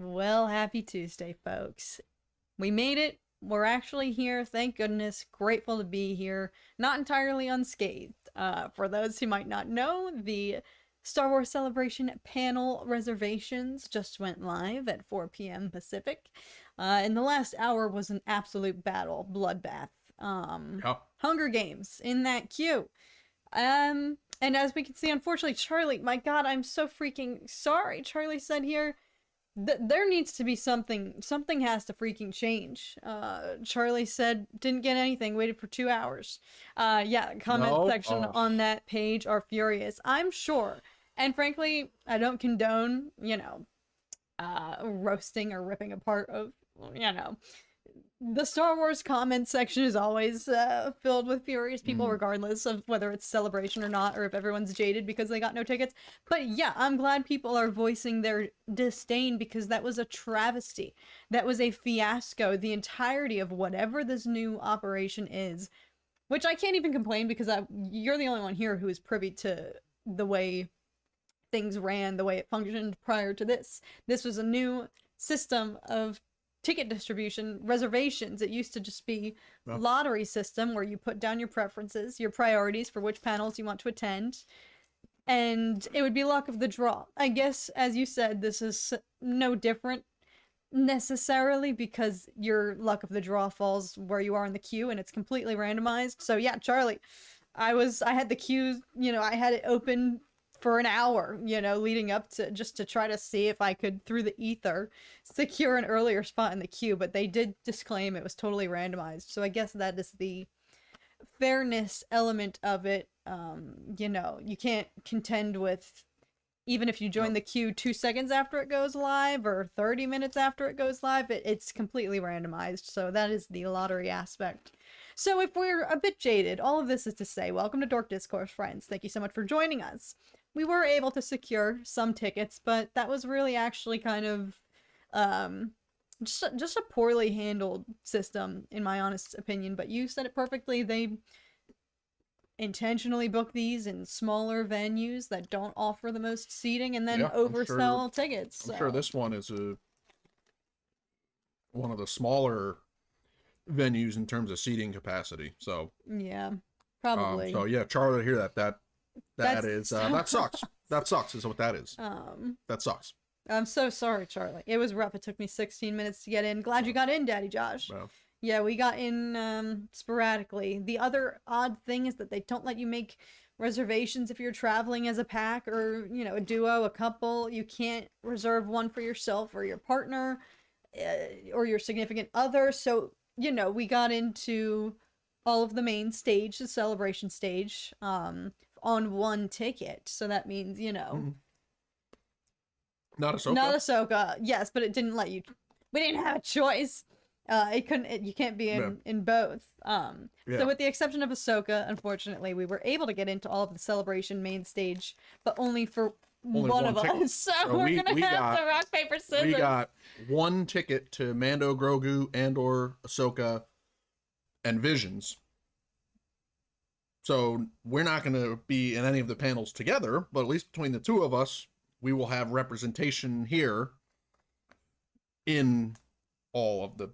Well, happy Tuesday, folks. We made it. We're actually here. Thank goodness. Grateful to be here. Not entirely unscathed. For those who might not know, the Star Wars Celebration panel reservations just went live at 4 p.m. Pacific. And the last hour was an absolute battle, bloodbath. Yep. Hunger Games in that queue. And as we can see, unfortunately, Charlie, my God, I'm so freaking sorry. Charlie said here, there needs to be something has to freaking change. Charlie said didn't get anything, waited for 2 hours. Yeah, comment section on that page are furious, I'm sure. And frankly, I don't condone, roasting or ripping apart of, the Star Wars comment section is always filled with furious people, regardless of whether it's Celebration or not, or if everyone's jaded because they got no tickets. But yeah, I'm glad people are voicing their disdain, because that was a travesty. That was a fiasco. The entirety of whatever this new operation is, which I can't even complain, because you're the only one here who is privy to the way things ran, the way it functioned prior to this. This was a new system of ticket distribution, reservations. It used to just be lottery system where you put down your preferences, your priorities for which panels you want to attend, and it would be luck of the draw. I guess, as you said, this is no different necessarily, because your luck of the draw falls where you are in the queue and it's completely randomized. So yeah, Charlie, I had the queue, I had it open for an hour, leading up to, just to try to see if I could, through the ether, secure an earlier spot in the queue, but they did disclaim it was totally randomized. So I guess that is the fairness element of it. You can't contend with, even if you join the queue 2 seconds after it goes live or 30 minutes after it goes live, it's completely randomized. So that is the lottery aspect. So if we're a bit jaded, all of this is to say, welcome to Dork Discourse, friends. Thank you so much for joining us. We were able to secure some tickets, but that was really actually kind of just a poorly handled system, in my honest opinion. But you said it perfectly. They intentionally book these in smaller venues that don't offer the most seating, and then oversell tickets. I'm sure this one is one of the smaller venues in terms of seating capacity. So yeah, probably. So yeah, Charlie, hear that that sucks. That sucks is what that is. That sucks. I'm so sorry, Charlie. It was rough. It took me 16 minutes to get in. Glad you got in, Daddy Josh. Well, yeah, we got in sporadically. The other odd thing is that they don't let you make reservations if you're traveling as a pack, or a duo, a couple. You can't reserve one for yourself or your partner or your significant other. So we got into all of the main stage, the celebration stage, on one ticket. So that means, not Ahsoka. Not Ahsoka, yes, but it didn't let you. We didn't have a choice. You can't be in both. So with the exception of Ahsoka, unfortunately, we were able to get into all of the celebration main stage, but only for one of us. So we're gonna have to rock, paper, scissors. We got one ticket to Mando, Grogu, Andor, Ahsoka, and Visions. So we're not going to be in any of the panels together, but at least between the two of us, we will have representation here in all of the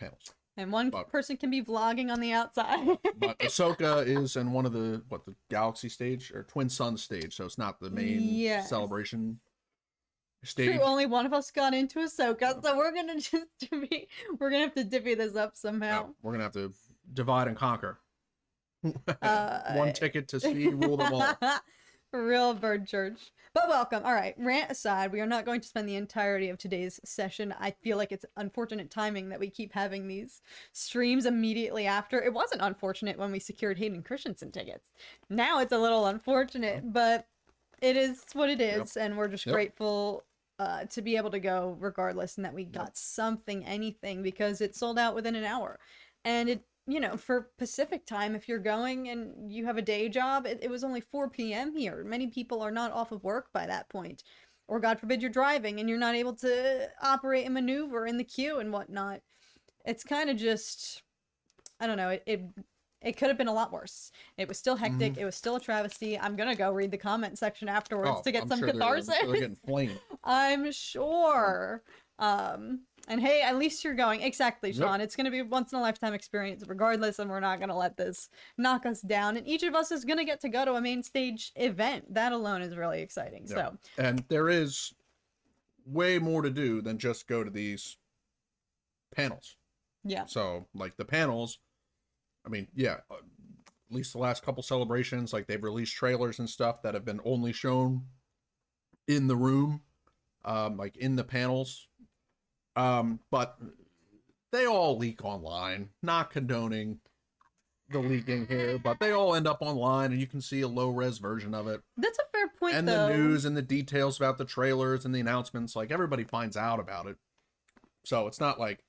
panels. And one person can be vlogging on the outside. But Ahsoka is in one of the Galaxy stage or Twin Sun stage, so it's not the main celebration stage. True, only one of us got into Ahsoka, so we're gonna have to divvy this up somehow. Yeah, we're gonna have to divide and conquer. One ticket to see rule them all. Real bird church. But welcome. All right, rant aside, we are not going to spend the entirety of today's session. I feel like it's unfortunate timing that we keep having these streams immediately after. It wasn't unfortunate when we secured Hayden Christensen tickets. Now it's a little unfortunate, but it is what it is, and we're just grateful to be able to go regardless, and that we got something, anything, because it sold out within an hour. And it, for Pacific time, if you're going and you have a day job, it was only 4 p.m. here. Many people are not off of work by that point. Or God forbid you're driving and you're not able to operate and maneuver in the queue and whatnot. It's kind of just, I don't know, it could have been a lot worse. It was still hectic. It was still a travesty. I'm going to go read the comment section afterwards to get some catharsis. They're getting flamed. I'm sure. And hey, at least you're going. Exactly, Yep. Sean. It's going to be a once in a lifetime experience regardless, and we're not going to let this knock us down. And each of us is going to get to go to a main stage event. That alone is really exciting. Yeah. So, And there is way more to do than just go to these panels. yeah. So, like the panels, I mean, yeah, at least the last couple celebrations, like they've released trailers and stuff that have been only shown in the room, like in the panels. But they all leak online, not condoning the leaking here, but they all end up online and you can see a low res version of it. That's a fair point, And though. the news and the details about the trailers and the announcements, like everybody finds out about it. So it's not like,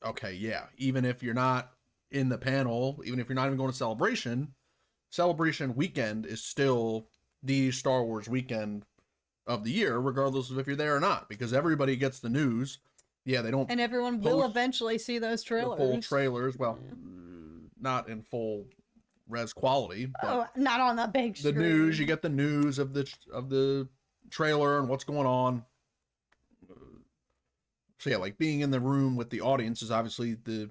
okay, yeah, even if you're not in the panel, even if you're not even going to Celebration weekend is still the Star Wars weekend of the year, regardless of if you're there or not, because everybody gets the news. Yeah, they don't And everyone will post eventually see those the trailers. full trailers. Well, not in full res quality, but Oh, not on the big the screen. news, you get the news of the trailer and what's going on. So yeah, like being in the room with the audience is obviously the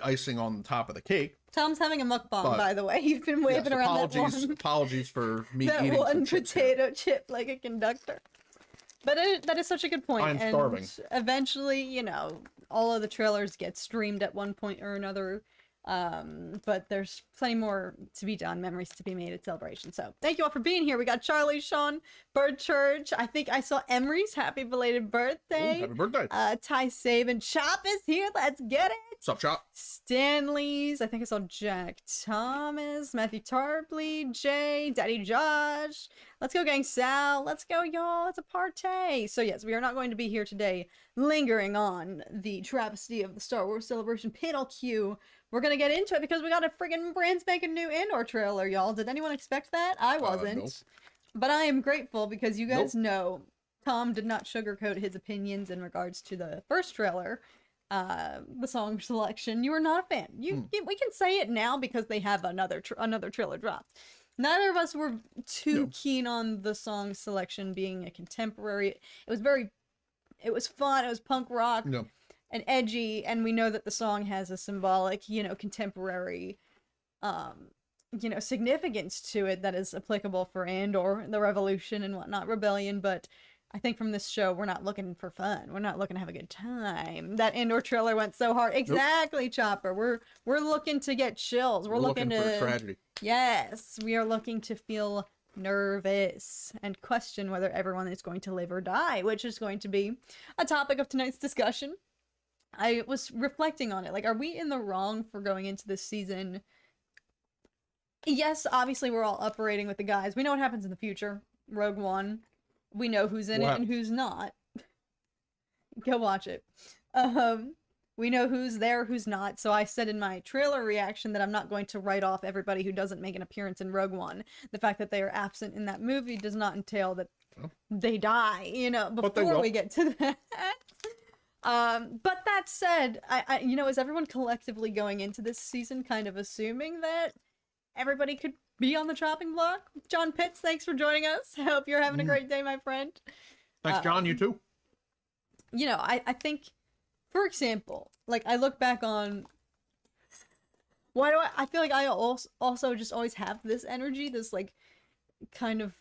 icing on the top of the cake. Tom's having a mukbang, But- by the way. You've been waving Yes, around apologies, that one, apologies for me that eating one some chips here. potato chip like a conductor. But that is such a good point. I'm and starving. eventually, you know, all of the trailers get streamed at one point or another. But there's plenty more to be done, memories to be made at Celebration. So thank you all for being here. We got Charlie, Sean, Bird Church. I think I saw Emery's happy belated Ooh, birthday. happy birthday. Ty Saban. Chop is here. Let's get it. What's up, Chop? Stanley's. I think I saw Jack Thomas, Matthew Tarpley, Jay, Daddy Josh. Let's go, gang. Sal. Let's go, y'all. It's a party. So yes, we are not going to be here today lingering on the travesty of the Star Wars Celebration panel queue. We're gonna get into it because we got a friggin' brand spanking new Andor trailer, y'all. Did anyone expect that? I wasn't. Nope. But I am grateful because you guys know Tom did not sugarcoat his opinions in regards to the first trailer. The song selection. You were not a fan. We can say it now because they have another trailer dropped. Neither of us were too keen on the song selection being a contemporary. It was fun. It was punk rock No. and edgy, and we know that the song has a symbolic, contemporary, significance to it that is applicable for Andor, the Revolution and whatnot, Rebellion. But I think from this show, we're not looking for fun. We're not looking to have a good time. That Andor trailer went so hard. Exactly, Chopper. We're looking to get chills. We're looking for to tragedy. Yes, we are looking to feel nervous and question whether everyone is going to live or die, which is going to be a topic of tonight's discussion. I was reflecting on it. Like, are we in the wrong for going into this season? Yes, obviously we're all operating with the guys. We know what happens in the future. Rogue One. We know who's in it and who's not. Go watch it. We know who's there, who's not. So I said in my trailer reaction that I'm not going to write off everybody who doesn't make an appearance in Rogue One. The fact that they are absent in that movie does not entail that they die, before we get to that. But that said, I is everyone collectively going into this season kind of assuming that everybody could be on the chopping block? John Pitts, thanks for joining us. I hope you're having a great day, my friend. Thanks, John. You too. I think, for example, like I look back on I feel like I also just always have this energy, this like kind of,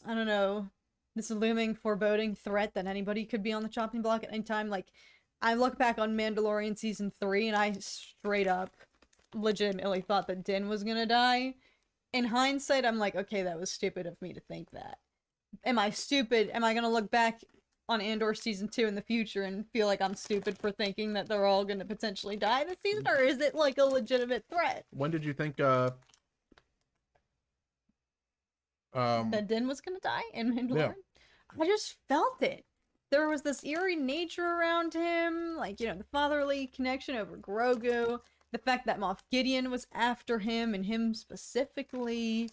I don't know, this looming foreboding threat that anybody could be on the chopping block at any time. Like, I look back on Mandalorian season 3 and I straight up legitimately thought that Din was gonna die. In hindsight, I'm like, okay, that was stupid of me to think that. Am I stupid? Am I gonna look back on Andor season 2 in the future and feel like I'm stupid for thinking that they're all gonna potentially die this season, or is it like a legitimate threat? When did you think That Din was gonna die in Mandalorian? Yeah. I just felt it. There was this eerie nature around him, like, the fatherly connection over Grogu, the fact that Moff Gideon was after him and him specifically.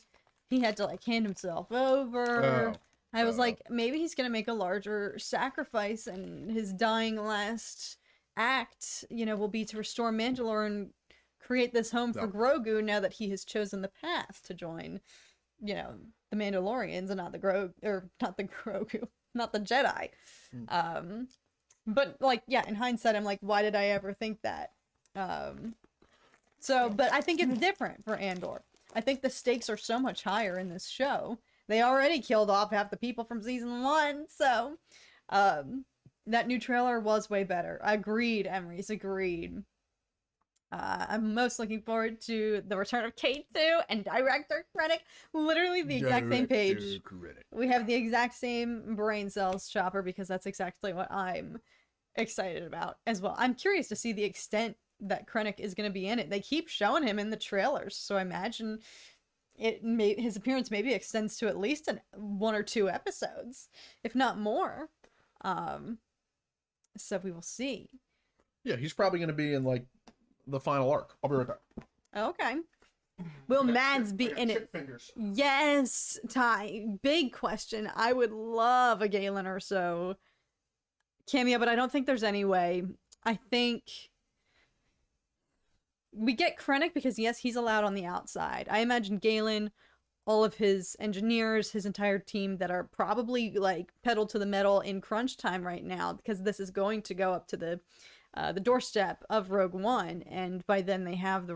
He had to, like, hand himself over. I was like, maybe he's gonna make a larger sacrifice and his dying last act, will be to restore Mandalore and create this home for Grogu now that he has chosen the path to join, the Mandalorians and not the Grogu, not the Jedi. But like, yeah, in hindsight, I'm like, why did I ever think that? But I think it's different for Andor. I think the stakes are so much higher in this show. They already killed off half the people from season 1, so that new trailer was way better. Agreed, Emery's agreed. I'm most looking forward to the return of K2 and Director Krennic. Literally the exact same page. We have the exact same brain cells, Chopper, because that's exactly what I'm excited about as well. I'm curious to see the extent that Krennic is going to be in it. They keep showing him in the trailers, so I imagine his appearance maybe extends to at least 1 or 2 episodes, if not more. So we will see. Yeah, he's probably going to be in like the final arc. I'll be right back. Okay. Will Mads be in it? Fingers. Yes, Ty. Big question. I would love a Galen or so cameo, but I don't think there's any way. I think we get Krennic because, yes, he's allowed on the outside. I imagine Galen, all of his engineers, his entire team that are probably like pedal to the metal in crunch time right now, because this is going to go up to the doorstep of Rogue One, and by then they have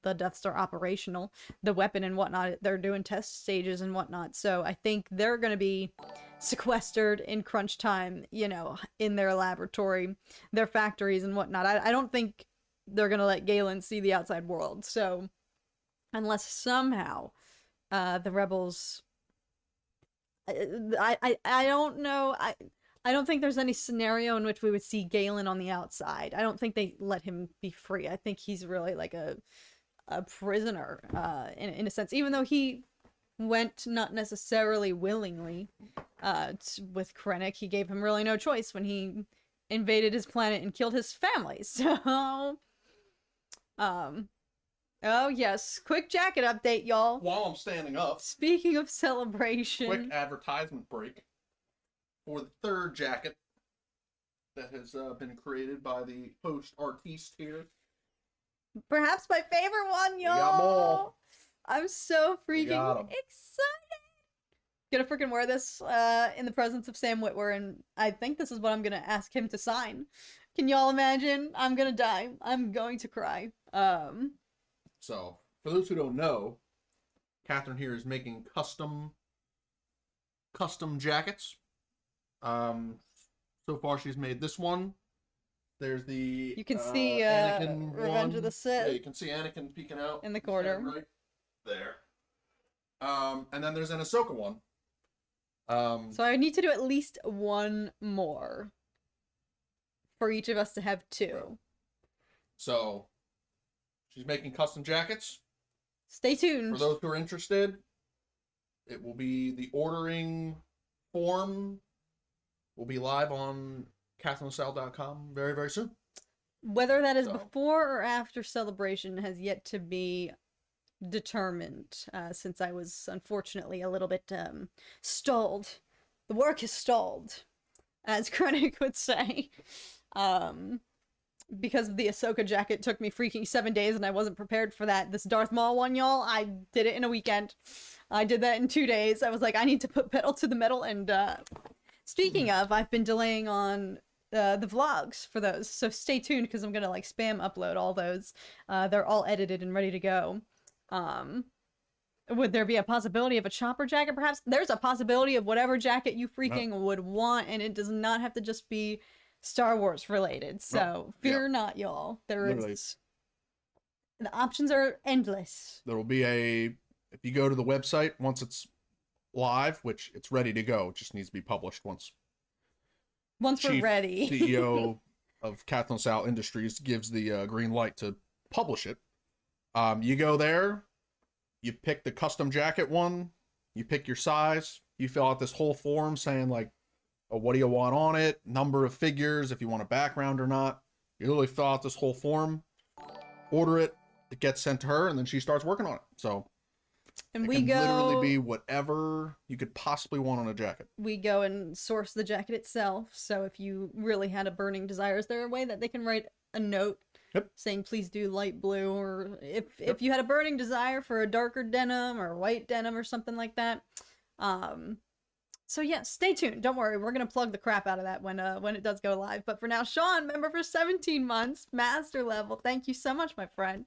the Death Star operational, the weapon and whatnot. They're doing test stages and whatnot, so I think they're going to be sequestered in crunch time, you know, in their laboratory, their factories and whatnot. I don't think they're going to let Galen see the outside world, so unless somehow the rebels, I don't know, I don't think there's any scenario in which we would see Galen on the outside. I don't think they let him be free. I think he's really like a prisoner in a sense, even though he went not necessarily willingly with Krennic. He gave him really no choice when he invaded his planet and killed his family. So, oh yes, quick jacket update, y'all. While I'm standing up, Speaking of celebration, quick advertisement break for the third jacket that has been created by the host artiste here. perhaps my favorite one, y'all. We got 'em all. I'm so We got freaking 'em. excited. Gonna freaking wear this in the presence of Sam Witwer, and I think this is what I'm gonna ask him to sign. Can y'all imagine? I'm gonna die. I'm going to cry. So, for those who don't know, Catherine here is making custom jackets. So far she's made this one. There's the You can see Anakin Revenge one. of the Sith Yeah, you can see Anakin peeking out in the corner. right there. And then there's an Ahsoka one. So I need to do at least one more for each of us to have 2. Right. So she's making custom jackets. Stay tuned. For those who are interested, it will be the ordering form will be live on CatherineLaSalle.com very, very soon. Whether that is So- before or after Celebration has yet to be determined, since I was unfortunately a little bit stalled. The work is stalled, as Krennic would say. Because the Ahsoka jacket took me freaking 7 days and I wasn't prepared for that. This Darth Maul one, y'all, I did it in a weekend. I did that in 2 days. I was like, I need to put pedal to the metal. And speaking of, I've been delaying on the vlogs for those. So stay tuned because I'm going to like spam upload all those. They're all edited and ready to go. Would there be a possibility of a chopper jacket perhaps? There's a possibility of whatever jacket you freaking would want, and it does not have to just be Star Wars related. So fear not, y'all. There Literally. is, the options are endless. There will be if you go to the website once it's live, which it's ready to go, it just needs to be published once Once we're Chief ready. CEO of Catherine LaSalle Industries gives the green light to publish it. You go there, you pick the custom jacket one, you pick your size, you fill out this whole form saying like, oh, what do you want on it, number of figures, if you want a background or not. You literally fill out this whole form, order it, it gets sent to her, and then she starts working on it. So And it we can go literally be whatever you could possibly want on a jacket. we go and source the jacket itself. So if you really had a burning desire, is there a way that they can write a note saying please do light blue, or if you had a burning desire for a darker denim or white denim or something like that, So yeah, stay tuned. Don't worry, we're gonna plug the crap out of that when it does go live. But for now, Sean, member for 17 months, master level. Thank you so much, my friend.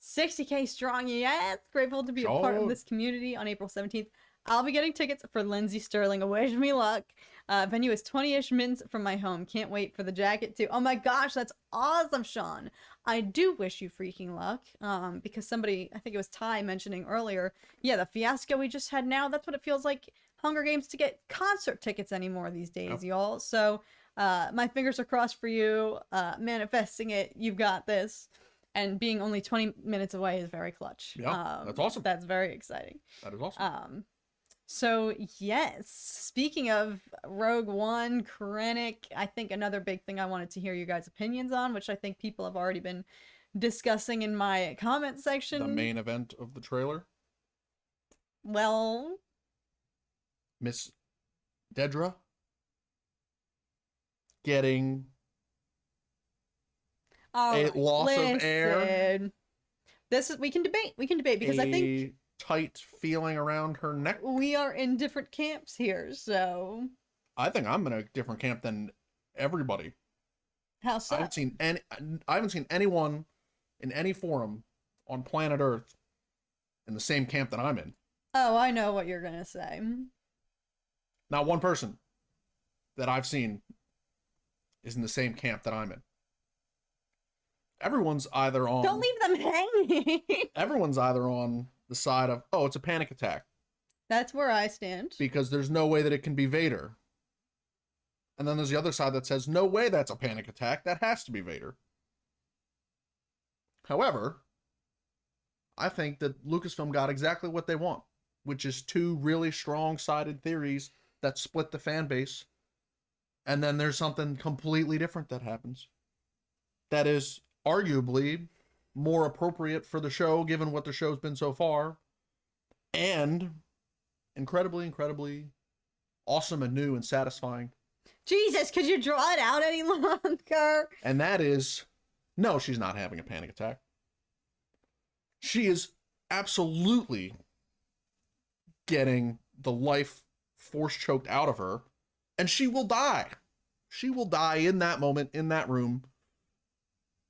60K strong, yes. Grateful to be a part of Sure. this community on April 17th. I'll be getting tickets for Lindsay Sterling. Wish me luck. Venue is 20-ish minutes from my home. Can't wait for the jacket too. Oh my gosh, that's awesome, Sean. I do wish you freaking luck. Because somebody, I think it was Ty mentioning earlier, yeah, the fiasco we just had now, that's what it feels like Hunger Games to get concert tickets anymore these days, y'all. So my fingers are crossed for you. Manifesting it, you've got this. And being only 20 minutes away is very clutch. Yeah, that's awesome. That's very exciting. That is awesome. So yes, speaking of Rogue One, Krennic, I think another big thing I wanted to hear you guys' opinions on, which I think people have already been discussing in my comment section. The main event of the trailer. Well, Miss Dedra getting a loss of air. This is we can debate because I think tight feeling around her neck. We are in different camps here, so I think I'm in a different camp than everybody. How so? I haven't seen anyone in any forum on planet Earth in the same camp that I'm in. Oh, I know what you're gonna say. Not one person that I've seen is in the same camp that I'm in. Everyone's either on... Don't leave them hanging! Everyone's either on the side of, oh, it's a panic attack. That's where I stand. Because there's no way that it can be Vader. And then there's the other side that says, no way that's a panic attack. That has to be Vader. However, I think that Lucasfilm got exactly what they want, which is two really strong-sided theories that split the fan base. And then there's something completely different that happens. That is arguably more appropriate for the show, given what the show's been so far. And incredibly, incredibly awesome and new and satisfying. Jesus, could you draw it out any longer? And that is, no, she's not having a panic attack. She is absolutely getting the life force choked out of her, and she will die. She will die in that moment, in that room.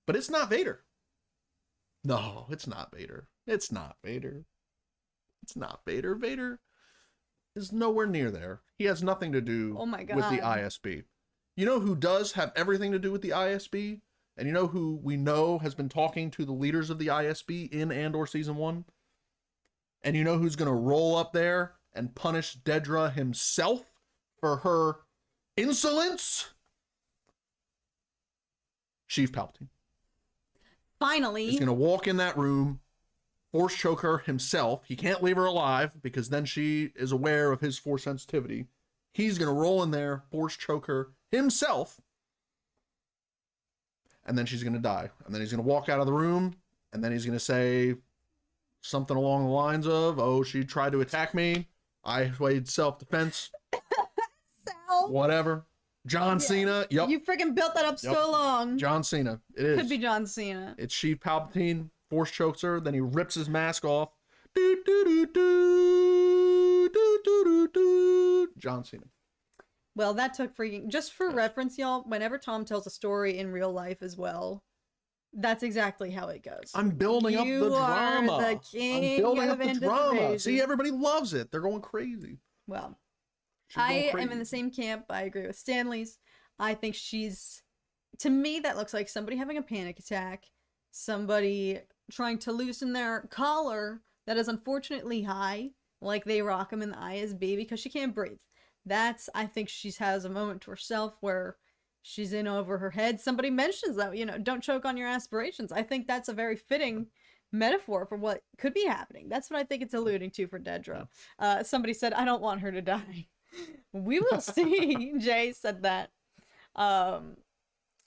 But it's not Vader. No, it's not Vader. It's not Vader. It's not Vader. Vader is nowhere near there. He has nothing to do with the ISB. You know who does have everything to do with the ISB? And you know who we know has been talking to the leaders of the ISB in Andor Season 1? And you know who's going to roll up there and punish Dedra himself for her insolence? Sheev Palpatine. Finally. He's going to walk in that room, force choke her himself. He can't leave her alive because then she is aware of his force sensitivity. He's going to roll in there, force choke her himself. And then she's going to die. And then he's going to walk out of the room. And then he's going to say something along the lines of, oh, she tried to attack me. I played self-defense. Whatever. John Cena. Yep. You freaking built that up so long. John Cena. It is. Could be John Cena. It's Sheev Palpatine. Force chokes her. Then he rips his mask off. Do, do, do, do, do, do, do, do. John Cena. Well, that took freaking... Just for reference, y'all, whenever Tom tells a story in real life as well, that's exactly how it goes. I'm building up the drama. Are the king I'm building up of the drama. anticipation. See, everybody loves it. They're going crazy. Well, She's going I crazy. am in the same camp. I agree with Stanley's. I think she's... To me, that looks like somebody having a panic attack. Somebody trying to loosen their collar that is unfortunately high, like they rock them in the ISB, because she can't breathe. That's, I think she has a moment to herself where she's in over her head. Somebody mentions that, you know, don't choke on your aspirations. I think that's a very fitting metaphor for what could be happening. That's what I think it's alluding to for Dedra. Somebody said, I don't want her to die. We will see. Jay said that. I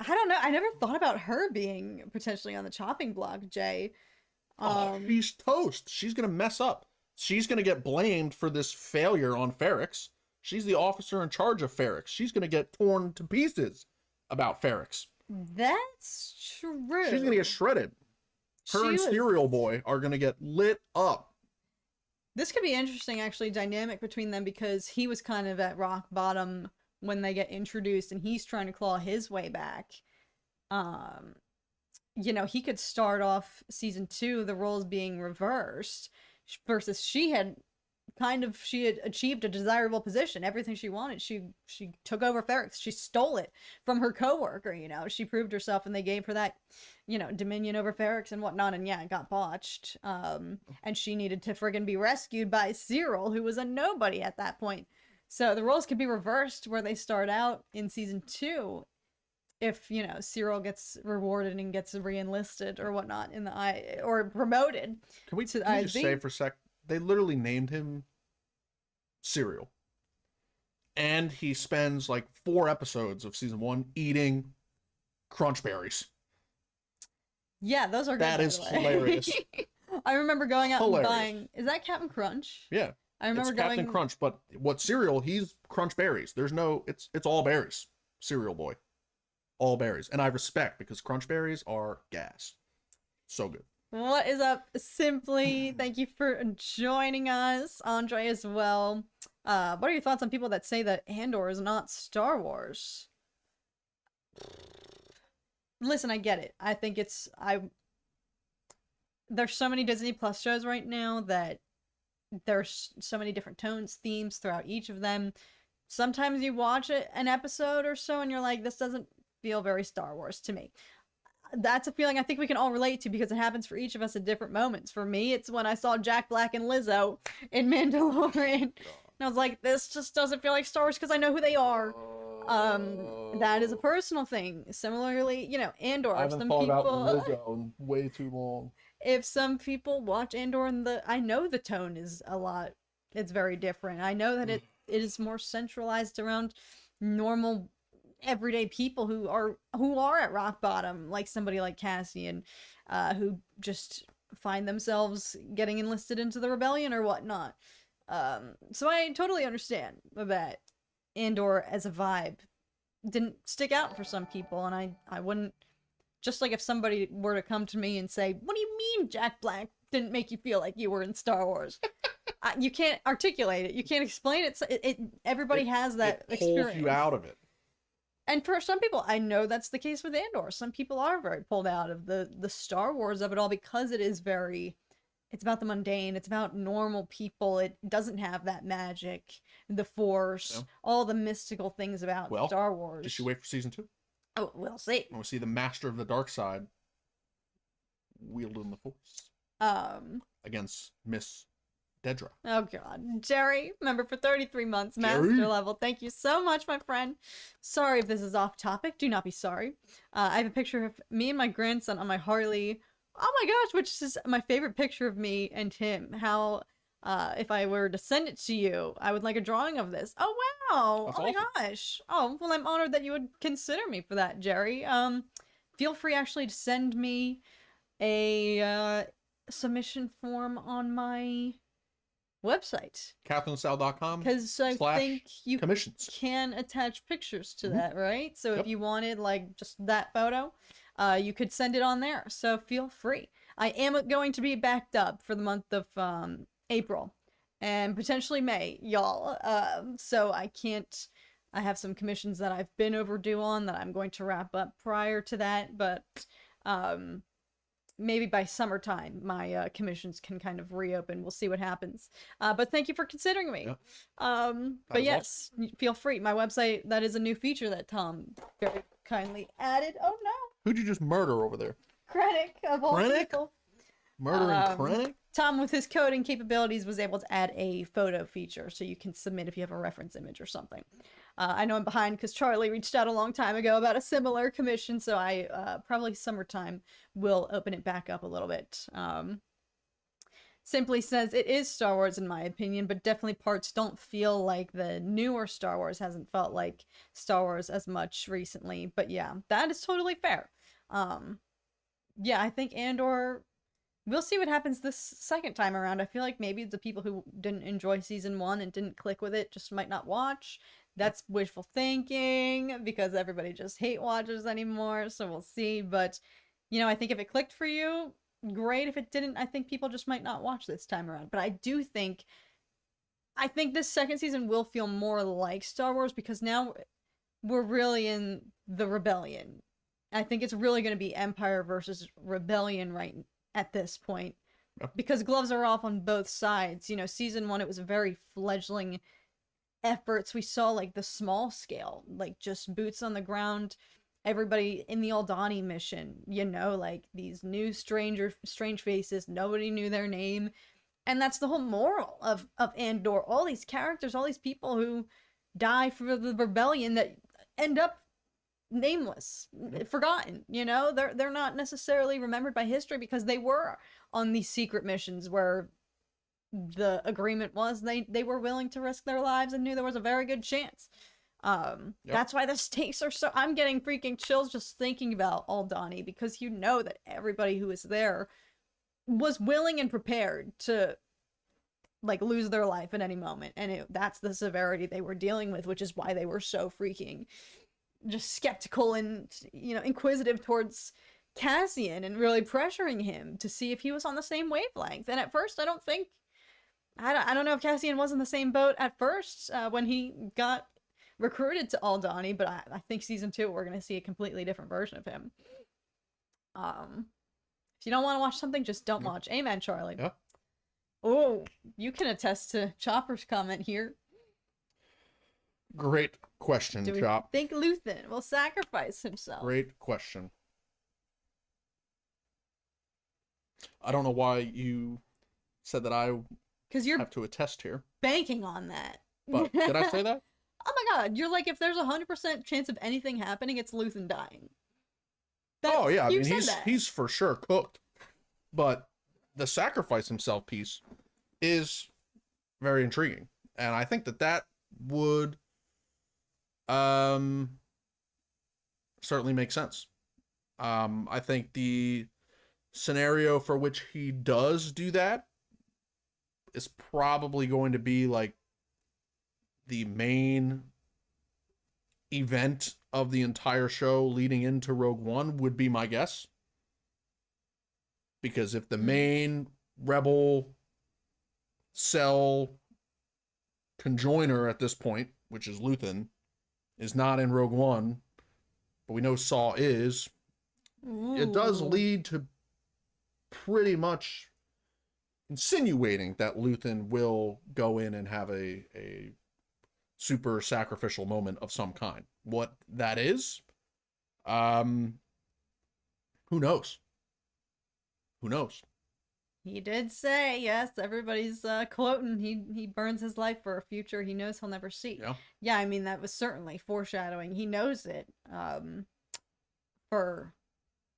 don't know. I never thought about her being potentially on the chopping block, Jay. She's toast. She's going to mess up. She's going to get blamed for this failure on Ferrix. She's the officer in charge of Ferrix. She's going to get torn to pieces about Ferrix. That's true. She's going to get shredded. Her and Serial Boy are going to get lit up. This could be interesting, actually, dynamic between them, because he was kind of at rock bottom when they get introduced, and he's trying to claw his way back. Um, he could start off season 2, the roles being reversed, versus she had achieved a desirable position. Everything she wanted, she took over Ferrex. She stole it from her coworker. She proved herself, and they gave her that, dominion over Ferrex and whatnot. And yeah, it got botched. And she needed to friggin' be rescued by Cyril, who was a nobody at that point. So the roles could be reversed, where they start out in season 2, if Cyril gets rewarded and gets re-enlisted or whatnot or promoted. Can we to just say for a sec? They literally named him Cereal. And he spends like 4 episodes of season 1 eating crunch berries. Yeah, those are good. That is hilarious. I remember going out and buying. Is that Captain Crunch? Yeah. I remember it's Captain Crunch, but what cereal? He's crunch berries. There's no. It's all berries. Cereal boy. All berries, and I respect, because crunch berries are gas. So good. What is up, Simply? Thank you for joining us. Andre as well. What are your thoughts on people that say that Andor is not Star Wars? Listen, I get it. I think there's so many Disney Plus shows right now that there's so many different tones, themes throughout each of them. Sometimes you watch an episode or so and you're like, this doesn't feel very Star Wars to me. That's a feeling I think we can all relate to, because it happens for each of us at different moments. For me, it's when I saw Jack Black and Lizzo in Mandalorian. And I was like, this just doesn't feel like Star Wars, because I know who they are. That is a personal thing. Similarly, Andor. I haven't thought about Lizzo in way too long. If some people watch Andor I know the tone is it's very different. I know that it is more centralized around normal everyday people who are at rock bottom, like somebody like Cassian, who just find themselves getting enlisted into the rebellion or whatnot. So I totally understand that Andor as a vibe didn't stick out for some people, and I wouldn't, just like if somebody were to come to me and say, what do you mean Jack Black didn't make you feel like you were in Star Wars? You can't articulate it. You can't explain it. Everybody has that experience. It pulls you out of it. And for some people, I know that's the case with Andor. Some people are very pulled out of the Star Wars of it all, because it is it's about the mundane. It's about normal people. It doesn't have that magic, the Force, all the mystical things about Star Wars. Just you wait for season 2. Oh, we'll see. We'll see the master of the dark side wielding the Force. Against Miss Dedra. Oh god. Jerry, member for 33 months, master level. Thank you so much, my friend. Sorry if this is off topic. Do not be sorry. I have a picture of me and my grandson on my Harley. Oh my gosh, which is my favorite picture of me and him. How, if I were to send it to you, I would like a drawing of this. Oh wow. That's my gosh. Oh, well, I'm honored that you would consider me for that, Jerry. Feel free actually to send me a submission form on my website, CatherineLaSalle.com, because I think you commissions can attach pictures to that, right? So Yep. if you wanted like just that photo, you could send it on there. So feel free. I am going to be backed up for the month of April and potentially May, y'all. So I have some commissions that I've been overdue on that I'm going to wrap up prior to that, but maybe by summertime, my commissions can kind of reopen. We'll see what happens. But thank you for considering me. Yeah. But yes, feel free. My website, that is a new feature that Tom very kindly added. Oh no. Who'd you just murder over there? Krennic of all people. Murdering Krennic? Tom, with his coding capabilities, was able to add a photo feature, so you can submit if you have a reference image or something. I know I'm behind because Charlie reached out a long time ago about a similar commission, so I probably summertime will open it back up a little bit. Simply says, it is Star Wars in my opinion, but definitely parts don't feel like the newer Star Wars hasn't felt like Star Wars as much recently. But yeah, that is totally fair. Yeah, I think Andor, we'll see what happens this second time around. I feel like maybe the people who didn't enjoy season 1 and didn't click with it just might not watch. That's wishful thinking because everybody just hate watchers anymore. So we'll see. But, I think if it clicked for you, great. If it didn't, I think people just might not watch this time around. But I think this second season will feel more like Star Wars because now we're really in the rebellion. I think it's really going to be Empire versus Rebellion right at this point. Yep. Because gloves are off on both sides. You know, season 1, it was a very fledgling efforts. We saw like the small scale, like just boots on the ground, everybody in the Aldani mission, you know, like these new strange faces, nobody knew their name. And that's the whole moral of Andor. All these characters, all these people who die for the rebellion that end up nameless, forgotten, you know, they're not necessarily remembered by history because they were on these secret missions where the agreement was they were willing to risk their lives and knew there was a very good chance. That's why the stakes are so, I'm getting freaking chills just thinking about Aldani, because you know that everybody who was there was willing and prepared to like lose their life at any moment, and that's the severity they were dealing with, which is why they were so freaking just skeptical and, you know, inquisitive towards Cassian and really pressuring him to see if he was on the same wavelength. And at first, I don't know if Cassian was in the same boat at first when he got recruited to Aldani, but I think season 2 we're gonna see a completely different version of him. If you don't want to watch something, just don't watch. Amen, Charlie. Yeah. Oh, you can attest to Chopper's comment here. Great question, Do we Chop. think Luthen will sacrifice himself? Great question. I don't know why you said that I Because you're have to attest here. banking on that. But did I say that? Oh my god, you're like, if there's 100% chance of anything happening, it's Luthen dying. Oh yeah, I you mean said that. he's for sure cooked. But the sacrifice himself piece is very intriguing. And I think that would certainly make sense. I think the scenario for which he does do that is probably going to be like the main event of the entire show leading into Rogue One, would be my guess. Because if the main rebel cell conjoiner at this point, which is Luthen, is not in Rogue One, but we know Saw is, it does lead to pretty much insinuating that Luthen will go in and have a super sacrificial moment of some kind. What that is, who knows? Who knows? He did say, yes, everybody's quoting, he burns his life for a future he knows he'll never see. Yeah, I mean, that was certainly foreshadowing. He knows it. For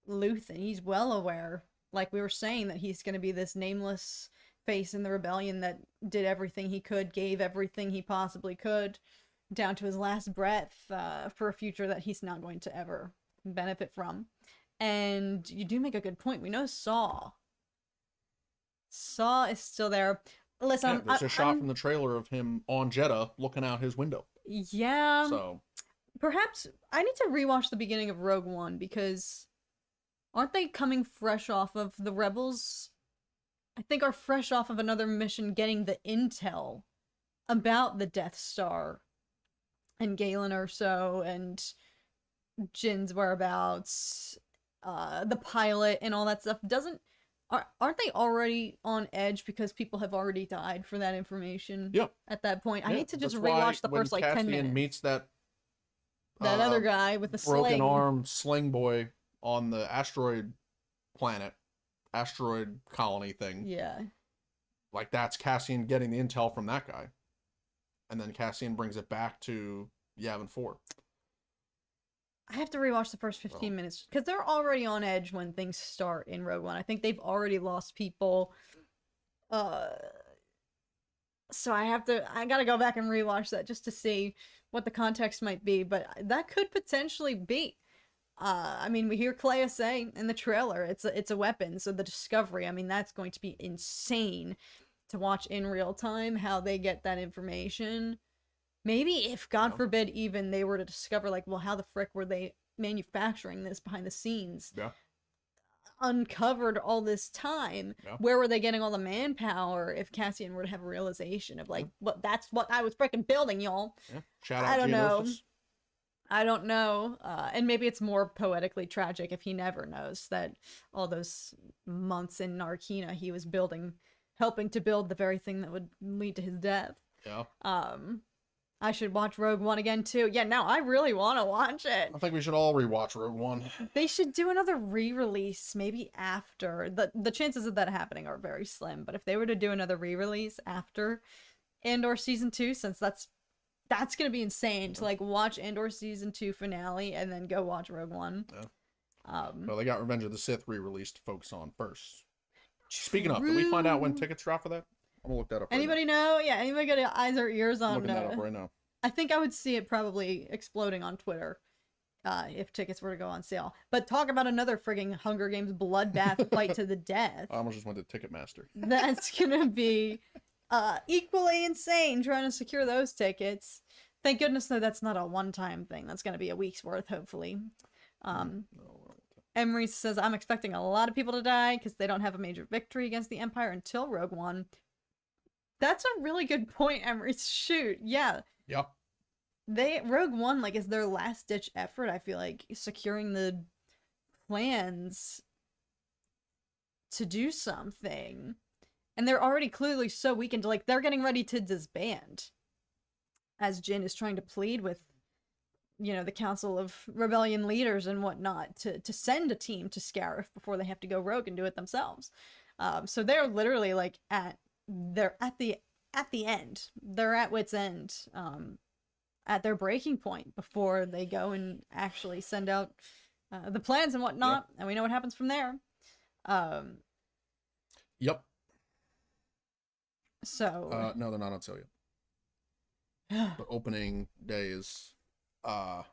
Luthen, he's well aware, like we were saying, that he's going to be this nameless face in the rebellion that did everything he could, gave everything he possibly could, down to his last breath, for a future that he's not going to ever benefit from. And you do make a good point. We know Saw is still there. Listen, there's a shot from the trailer of him on Jeddah looking out his window. Yeah. So perhaps I need to rewatch the beginning of Rogue One, because aren't they coming fresh off of the Rebels? I think are fresh off of another mission getting the intel about the Death Star and Galen Erso and Jin's whereabouts, the pilot and all that stuff. Aren't they already on edge because people have already died for that information? Yeah. At that point, I need to just That's rewatch the why first like when 10 Cassian minutes. meets that other guy with the broken sling. arm sling boy on the asteroid colony thing. Yeah. Like, that's Cassian getting the intel from that guy. And then Cassian brings it back to Yavin 4. I have to rewatch the first 15 minutes, because they're already on edge when things start in Rogue One. I think they've already lost people. So I gotta go back and rewatch that just to see what the context might be, but that could potentially be. I mean, we hear Clea say in the trailer, it's a weapon, so the discovery, I mean, that's going to be insane to watch in real time, how they get that information. Maybe if, God forbid, even they were to discover, like, well, how the frick were they manufacturing this behind the scenes? Yeah. uncovered all this time. Yeah. Where were they getting all the manpower if Cassian were to have a realization of like, what that's what I was freaking building, y'all. Yeah. Shout out I don't know. Geonosis. I don't know. And maybe it's more poetically tragic if he never knows that all those months in Narkina he was helping to build the very thing that would lead to his death. Yeah. I should watch Rogue One again too. Yeah, now I really want to watch it. I think we should all rewatch Rogue One. They should do another re-release maybe after. The chances of that happening are very slim, but if they were to do another re-release after Andor season 2, since that's gonna be insane to like watch Andor season 2 finale and then go watch Rogue One. Yeah. Well, they got Revenge of the Sith re-released to focus on first. Speaking of, did we find out when tickets drop for that? I'm gonna look that up. Anybody know? Yeah, anybody got eyes or ears on? I'm looking that up right now. I think I would see it probably exploding on Twitter if tickets were to go on sale. But talk about another frigging Hunger Games bloodbath fight to the death. I almost just went to Ticketmaster. That's gonna be equally insane trying to secure those tickets. Thank goodness though that's not a one-time thing. That's gonna be a week's worth, hopefully. Emery says, I'm expecting a lot of people to die because they don't have a major victory against the Empire until Rogue One. That's a really good point, Emery. Shoot, yeah. Yeah. Rogue One, like, is their last ditch effort, I feel like, securing the plans to do something. And they're already clearly so weakened, like, they're getting ready to disband. As Jyn is trying to plead with, you know, the Council of Rebellion leaders and whatnot to send a team to Scarif before they have to go rogue and do it themselves. So they're literally, like, they're at the end. They're at wit's end, at their breaking point before they go and actually send out the plans and whatnot. Yep. And we know what happens from there. Yep. So no, they're not on sale yet. The opening day is April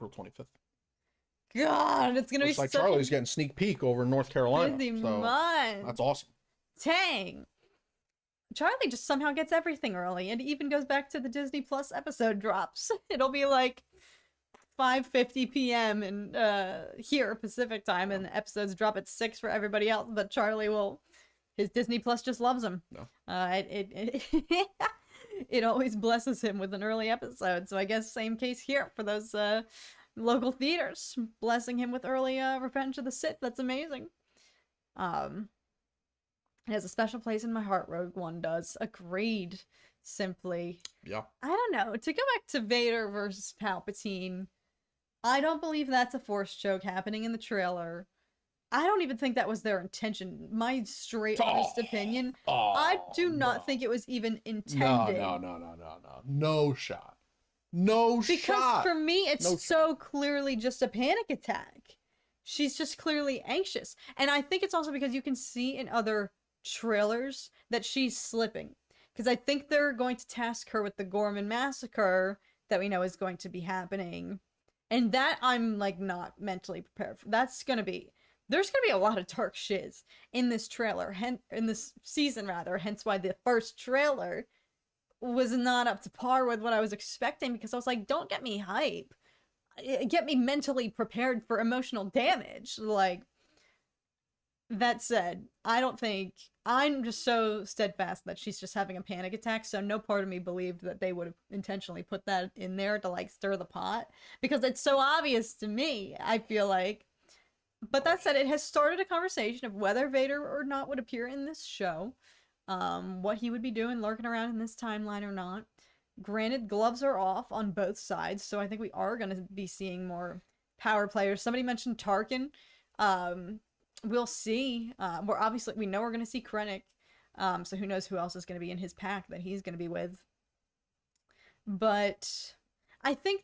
25th. God, it's gonna Looks be like such Charlie's getting sneak peek over in North Carolina. busy So month. that's awesome. Dang. Charlie just somehow gets everything early and even goes back to the Disney Plus episode drops. It'll be like 5:50 p.m. and here Pacific time, and the episodes drop at 6 for everybody else, but Charlie his Disney Plus just loves him. No. It always blesses him with an early episode, so I guess same case here for those local theaters, blessing him with early Revenge of the Sith. That's amazing. It has a special place in my heart, Rogue One does. Agreed. Simply. Yeah. I don't know. To go back to Vader versus Palpatine, I don't believe that's a Force choke happening in the trailer. I don't even think that was their intention. My straight honest opinion. I do not think it was even intended. No. No shot. No shot. Because for me, it's so clearly just a panic attack. She's just clearly anxious. And I think it's also because you can see in other trailers that she's slipping. Because I think they're going to task her with the Gorman massacre that we know is going to be happening. And that I'm, like, not mentally prepared for. There's gonna be a lot of dark shiz in this trailer, in this season rather, hence why the first trailer was not up to par with what I was expecting, because I was like, don't get me hype. Get me mentally prepared for emotional damage. Like, that said, I'm just so steadfast that she's just having a panic attack, so no part of me believed that they would have intentionally put that in there to, like, stir the pot, because it's so obvious to me, I feel like. But that said, it has started a conversation of whether Vader or not would appear in this show, what he would be doing, lurking around in this timeline or not. Granted, gloves are off on both sides, so I think we are going to be seeing more power players. Somebody mentioned Tarkin. We'll see. We know we're going to see Krennic, so who knows who else is going to be in his pack that he's going to be with. But I think,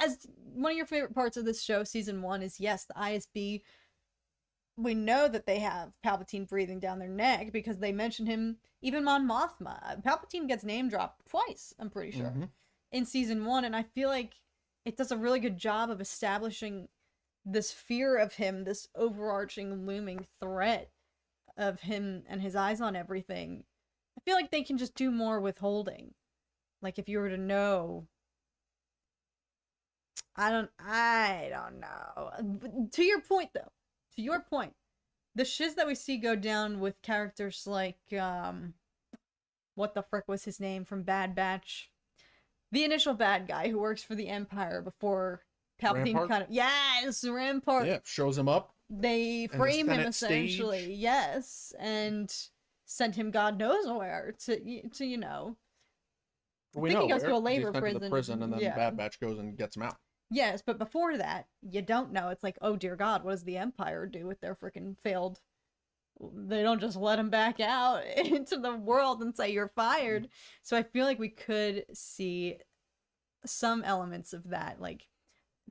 as one of your favorite parts of this show, season 1, is yes, the ISB, we know that they have Palpatine breathing down their neck because they mention him, even Mon Mothma. Palpatine gets name dropped twice, I'm pretty sure, in season 1, and I feel like it does a really good job of establishing this fear of him, this overarching looming threat of him and his eyes on everything. I feel like they can just do more withholding. Like, if you were to know, I don't know. To your point, though. To your point. The shiz that we see go down with characters like, what the frick was his name from Bad Batch? The initial bad guy who works for the Empire before Palpatine Rampart? kind of... Yes, Rampart. Yeah, shows him up. They the frame him Senate essentially, stage. yes, and send him God knows where to you know. We think know he goes where. to a 'Cause he's labor sent to the prison. prison, and then Yeah. Bad Batch goes and gets him out. Yes, but before that, you don't know. It's like, oh dear God, what does the Empire do with their freaking failed? They don't just let him back out into the world and say you're fired. So I feel like we could see some elements of that, like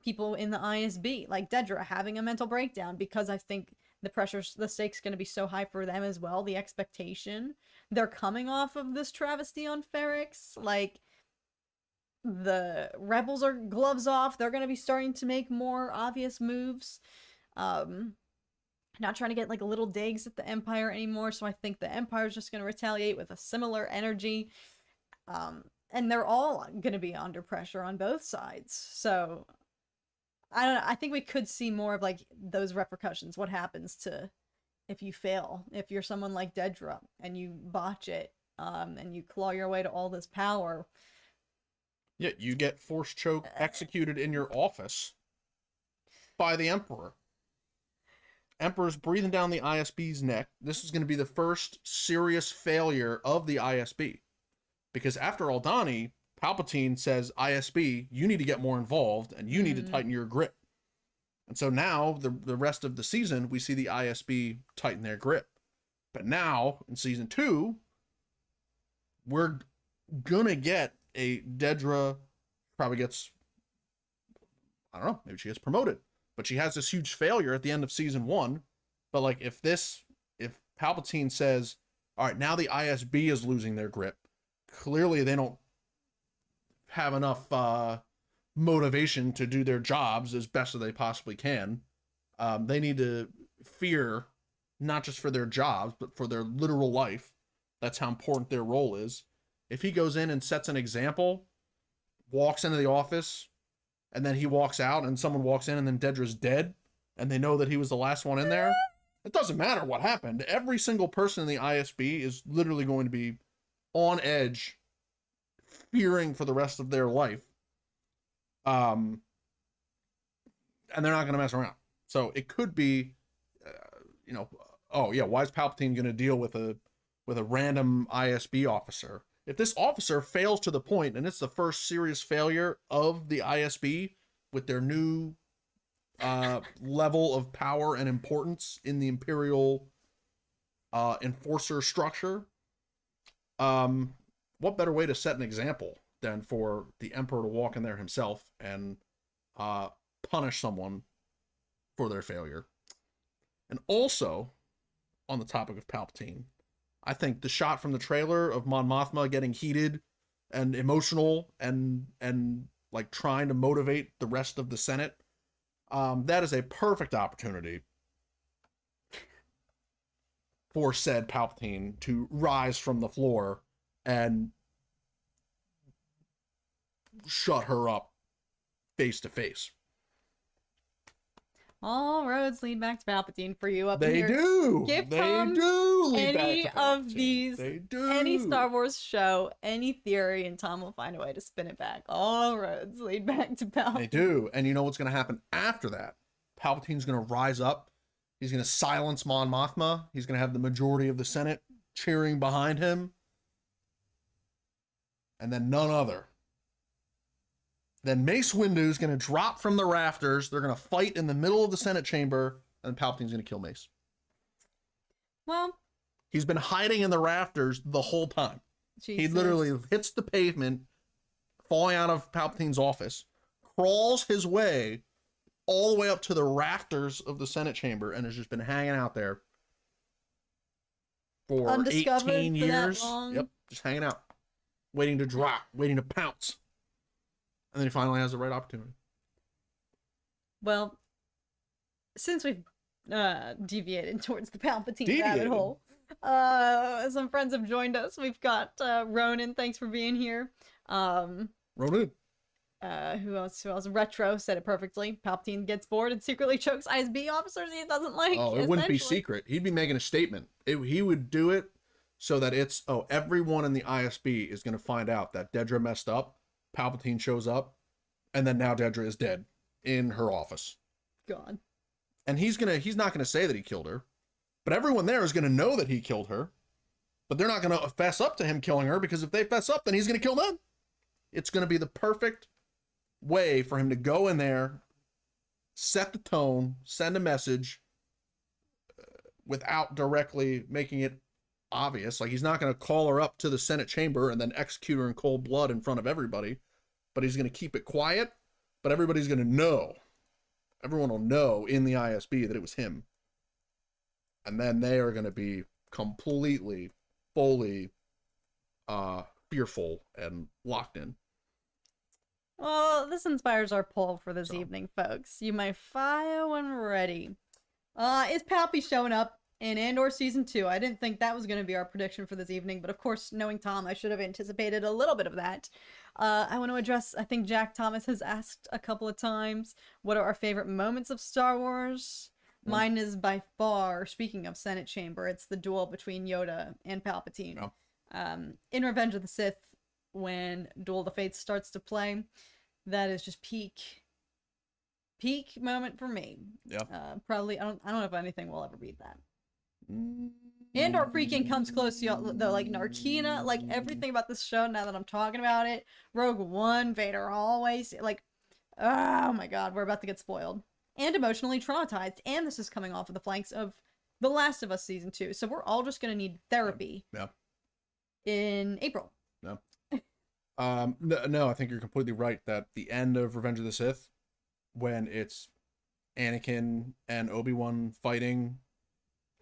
people in the ISB, like Dedra having a mental breakdown, because I think the stakes going to be so high for them as well. The expectation, they're coming off of this travesty on Ferrix, like the rebels are gloves off. They're going to be starting to make more obvious moves. Not trying to get like little digs at the Empire anymore. So I think the Empire's just going to retaliate with a similar energy. And they're all going to be under pressure on both sides. So I don't know. I think we could see more of like those repercussions. What happens to if you fail? If you're someone like Dedra and you botch it, and you claw your way to all this power. Yeah, you get force choke executed in your office by the Emperor. Emperor's breathing down the ISB's neck. This is going to be the first serious failure of the ISB. Because after Aldhani, Palpatine says, ISB, you need to get more involved, and you need to tighten your grip. And so now, the rest of the season, we see the ISB tighten their grip. But now, in season 2, we're gonna get a Dedra, probably gets, I don't know, maybe she gets promoted. But she has this huge failure at the end of season 1. But like, if Palpatine says, all right, now the ISB is losing their grip, clearly they don't have enough motivation to do their jobs as best as they possibly can. They need to fear, not just for their jobs, but for their literal life. That's how important their role is. If he goes in and sets an example, walks into the office, and then he walks out and someone walks in and then Dedra's dead, and they know that he was the last one in there, it doesn't matter what happened. Every single person in the ISB is literally going to be on edge, fearing for the rest of their life. And they're not going to mess around. So it could be, oh yeah, why is Palpatine going to deal with a random ISB officer? If this officer fails to the point, and it's the first serious failure of the ISB with their new level of power and importance in the Imperial enforcer structure, what better way to set an example than for the Emperor to walk in there himself and punish someone for their failure? And also, on the topic of Palpatine, I think the shot from the trailer of Mon Mothma getting heated and emotional and like trying to motivate the rest of the Senate, that is a perfect opportunity for said Palpatine to rise from the floor and shut her up face to face. All roads lead back to Palpatine for you up They here. do. Give they Tom do lead any back to of Palpatine. these, They do. any Star Wars show, any theory, and Tom will find a way to spin it back. All roads lead back to Palpatine. They do. And you know what's going to happen after that? Palpatine's going to rise up. He's going to silence Mon Mothma. He's going to have the majority of the Senate cheering behind him. And then none other. Then Mace Windu's going to drop from the rafters. They're going to fight in the middle of the Senate chamber. And Palpatine's going to kill Mace. Well, He's been hiding in the rafters the whole time. Jesus. He literally hits the pavement, falling out of Palpatine's office, crawls his way all the way up to the rafters of the Senate chamber, and has just been hanging out there for Undiscovered 18 for that years. long? Yep, just hanging out, waiting to drop, waiting to pounce. And then he finally has the right opportunity. Well, since we've deviated towards the Palpatine rabbit hole, some friends have joined us. We've got Ronan. Thanks for being here. Ronan. Who else? Retro said it perfectly. Palpatine gets bored and secretly chokes ISB officers he doesn't like. Oh, it wouldn't be essentially. secret. He'd be making a statement. He would do it so that it's, oh, everyone in the ISB is going to find out that Dedra messed up. Palpatine shows up, and then now Dedra is dead in her office. God. And he's not gonna say that he killed her, but everyone there is gonna know that he killed her. But they're not gonna fess up to him killing her, because if they fess up, then he's gonna kill them. It's gonna be the perfect way for him to go in there, set the tone, send a message, without directly making it obvious. Like, he's not gonna call her up to the Senate chamber and then execute her in cold blood in front of everybody, but he's gonna keep it quiet. But everybody's gonna know. Everyone will know in the ISB that it was him. And then they are going to be completely, fully fearful and locked in. Well, this inspires our poll for this evening, folks. You may fire when ready. Is Palpy showing up in Andor Season 2? I didn't think that was going to be our prediction for this evening, but of course, knowing Tom, I should have anticipated a little bit of that. I want to address, I think Jack Thomas has asked a couple of times, what are our favorite moments of Star Wars? Mine is by far, speaking of Senate Chamber, it's the duel between Yoda and Palpatine. In Revenge of the Sith, when Duel of the Fates starts to play, that is just peak moment for me. Yeah. Probably, I don't know if anything will ever beat that. Andor freaking comes close to the like Narkina, like everything about this show. Now that I'm talking about it, Rogue One, Vader always, like, oh my god, we're about to get spoiled and emotionally traumatized. And this is coming off of the flanks of The Last of Us Season 2, so we're all just gonna need therapy. Yeah. In April. No. No, I think you're completely right that the end of Revenge of the Sith, when it's Anakin and Obi-Wan fighting,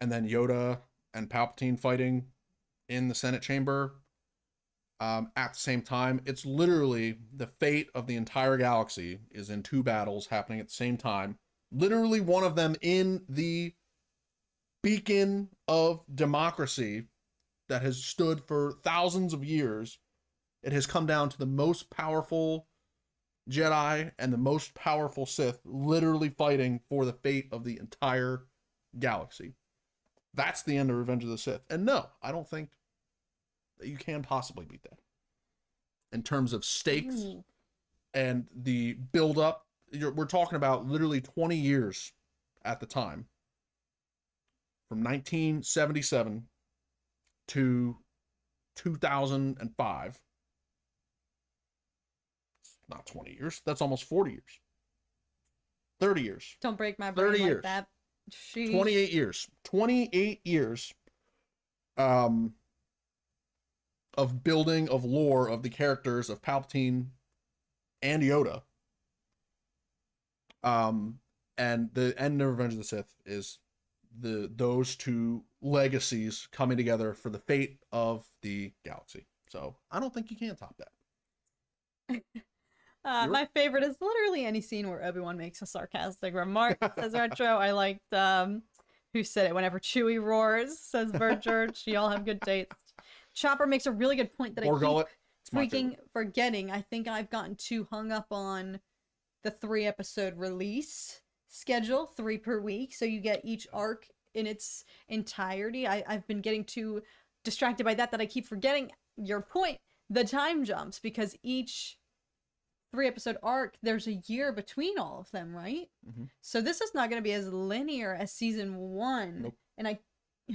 and then Yoda and Palpatine fighting in the Senate chamber at the same time, it's literally the fate of the entire galaxy is in two battles happening at the same time. Literally one of them in the beacon of democracy that has stood for thousands of years. It has come down to the most powerful Jedi and the most powerful Sith literally fighting for the fate of the entire galaxy. That's the end of Revenge of the Sith. And no, I don't think that you can possibly beat that. In terms of stakes and the build-up, we're talking about literally 20 years at the time. From 1977 to 2005. It's not 20 years. That's almost 40 years. 30 years. Don't break my brain 30 like years. that. Sheesh. 28 years. 28 years of building of lore of the characters of Palpatine and Yoda. And the end of Revenge of the Sith is those two legacies coming together for the fate of the galaxy. So I don't think you can top that. My favorite is literally any scene where Obi-Wan makes a sarcastic remark, says Retro. I liked, who said it? Whenever Chewie roars, says Bird Church. Y'all have good taste. Chopper makes a really good point that I keep freaking forgetting. I think I've gotten too hung up on the 3-episode release schedule, 3 per week. So you get each arc in its entirety. I've been getting too distracted by that I keep forgetting your point, the time jumps, because each 3-episode arc, there's a year between all of them, right? Mm-hmm. So this is not going to be as linear as season 1. Nope. And I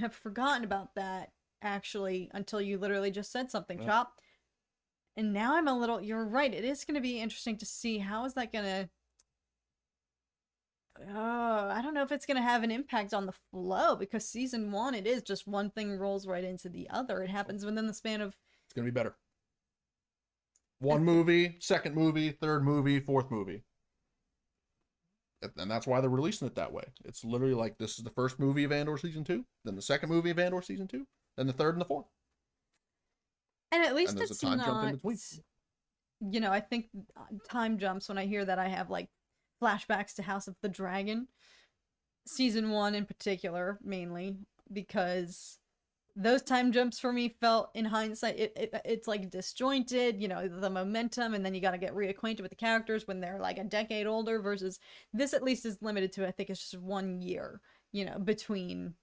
have forgotten about that, actually, until you literally just said something, Yep. Chop. And now I'm a little, you're right, it is going to be interesting to see how is that going to, I don't know if it's going to have an impact on the flow, because season 1, it is just one thing rolls right into the other. It happens within the span of... It's going to be better. One movie, second movie, third movie, fourth movie. And that's why they're releasing it that way. It's literally like, this is the first movie of Andor Season 2, then the second movie of Andor Season 2, then the third and the fourth. And at least there's it's a time not, jump in between. you know, I think time jumps, when I hear that, I have like flashbacks to House of the Dragon. Season 1 in particular, mainly, because those time jumps for me felt, in hindsight, it's like disjointed, the momentum, and then you got to get reacquainted with the characters when they're like a decade older, versus this at least is limited to, I think it's just 1 year, between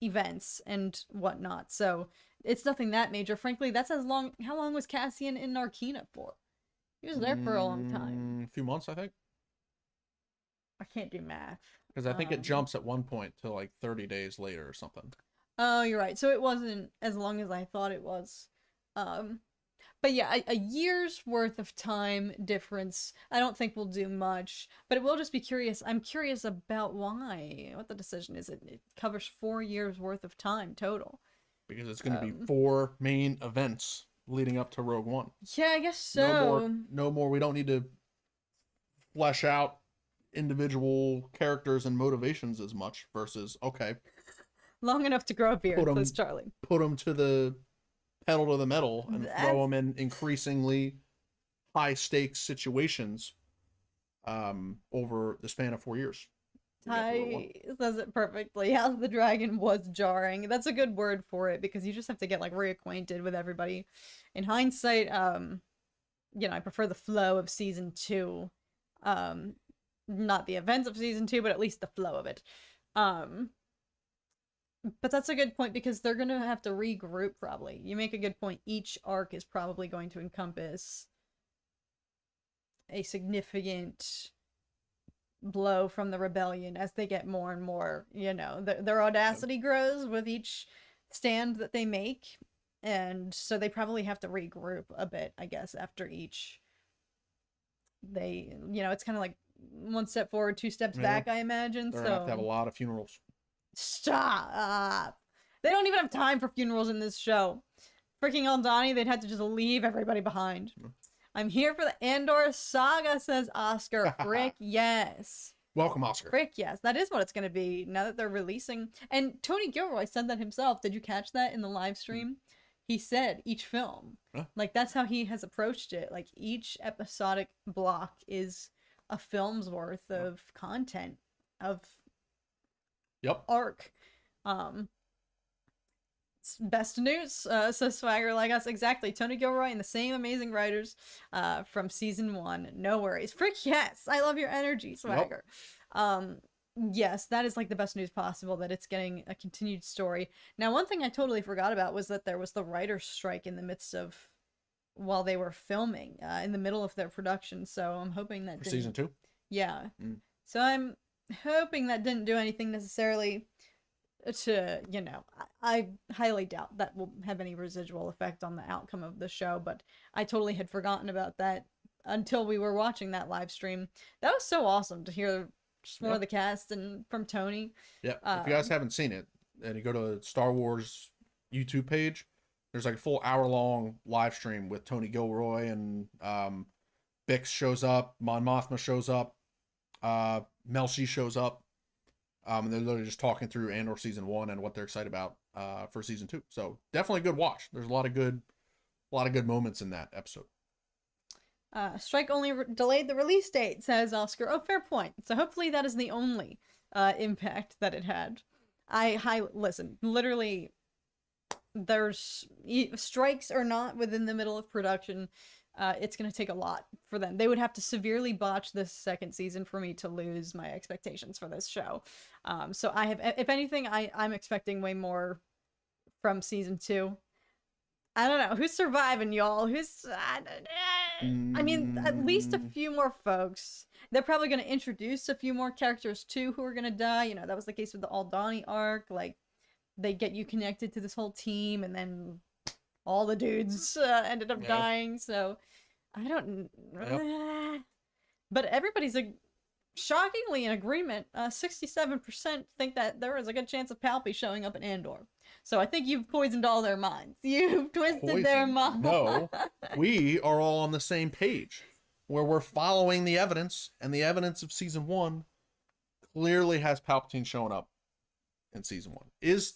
events and whatnot. So it's nothing that major. Frankly, that's how long was Cassian in Narkina for? He was there for a long time. A few months, I think. I can't do math. Because I think it jumps at one point to like 30 days later or something. Oh, you're right. So it wasn't as long as I thought it was. But yeah, a year's worth of time difference, I don't think will do much. But it will just be curious. I'm curious about what the decision is. It covers 4 years worth of time total. Because it's going to be 4 main events leading up to Rogue One. Yeah, I guess so. No more. We don't need to flesh out individual characters and motivations as much versus, okay, long enough to grow a beard, says Charlie. Put them to the pedal to the metal and throw them in increasingly high stakes situations over the span of 4 years. Ty says it perfectly. House of the Dragon was jarring. That's a good word for it, because you just have to get like reacquainted with everybody. In hindsight, I prefer the flow of season 2. Not the events of season 2, but at least the flow of it. But that's a good point, because they're going to have to regroup probably. You make a good point. Each arc is probably going to encompass a significant blow from the rebellion as they get more and more, their audacity grows with each stand that they make. And so they probably have to regroup a bit, I guess, after each. It's kind of like 1 step forward, 2 steps back, I imagine. They're going to have a lot of funerals. Stop. They don't even have time for funerals in this show. Freaking Aldani, they'd have to just leave everybody behind. I'm here for the Andor saga, says Oscar. Frick, yes. Welcome, Oscar. Frick, yes. That is what it's going to be now that they're releasing. And Tony Gilroy said that himself. Did you catch that in the live stream? He said each film. Huh? Like, that's how he has approached it. Like, each episodic block is a film's worth of content, of arc. Best news, says Swagger like us. Exactly. Tony Gilroy and the same amazing writers from season 1. No worries. Frick, yes. I love your energy, Swagger. Yes, that is like the best news possible, that it's getting a continued story. Now, one thing I totally forgot about was that there was the writer's strike in the midst of, while they were filming, in the middle of their production. So I'm hoping that for season 2? Yeah. So I'm hoping that didn't do anything necessarily to, I highly doubt that will have any residual effect on the outcome of the show, but I totally had forgotten about that until we were watching that live stream. That was so awesome to hear just more of the cast and from Tony. Yeah, if you guys haven't seen it, and you go to Star Wars YouTube page, there's like a full hour-long live stream with Tony Gilroy, and Bix shows up, Mon Mothma shows up, Melshi shows up. And they're literally just talking through Andor season 1 and what they're excited about for season 2. So definitely a good watch. There's a lot of good moments in that episode. Strike only delayed the release date, says Oscar. Oh, fair point. So hopefully that is the only impact that it had. Listen, literally, there's strikes or not within the middle of production. It's going to take a lot for them. They would have to severely botch this second season for me to lose my expectations for this show. So I have, if anything, I'm expecting way more from season 2. I don't know. Who's surviving, y'all? I mean, at least a few more folks. They're probably going to introduce a few more characters, too, who are going to die. That was the case with the Aldani arc. Like, they get you connected to this whole team, and then all the dudes ended up dying. So, I don't... But everybody's shockingly in agreement. 67% think that there is a good chance of Palpy showing up in Andor. So I think you've poisoned all their minds. You've twisted their minds. No, we are all on the same page, where we're following the evidence, and the evidence of season 1 clearly has Palpatine showing up in season 1.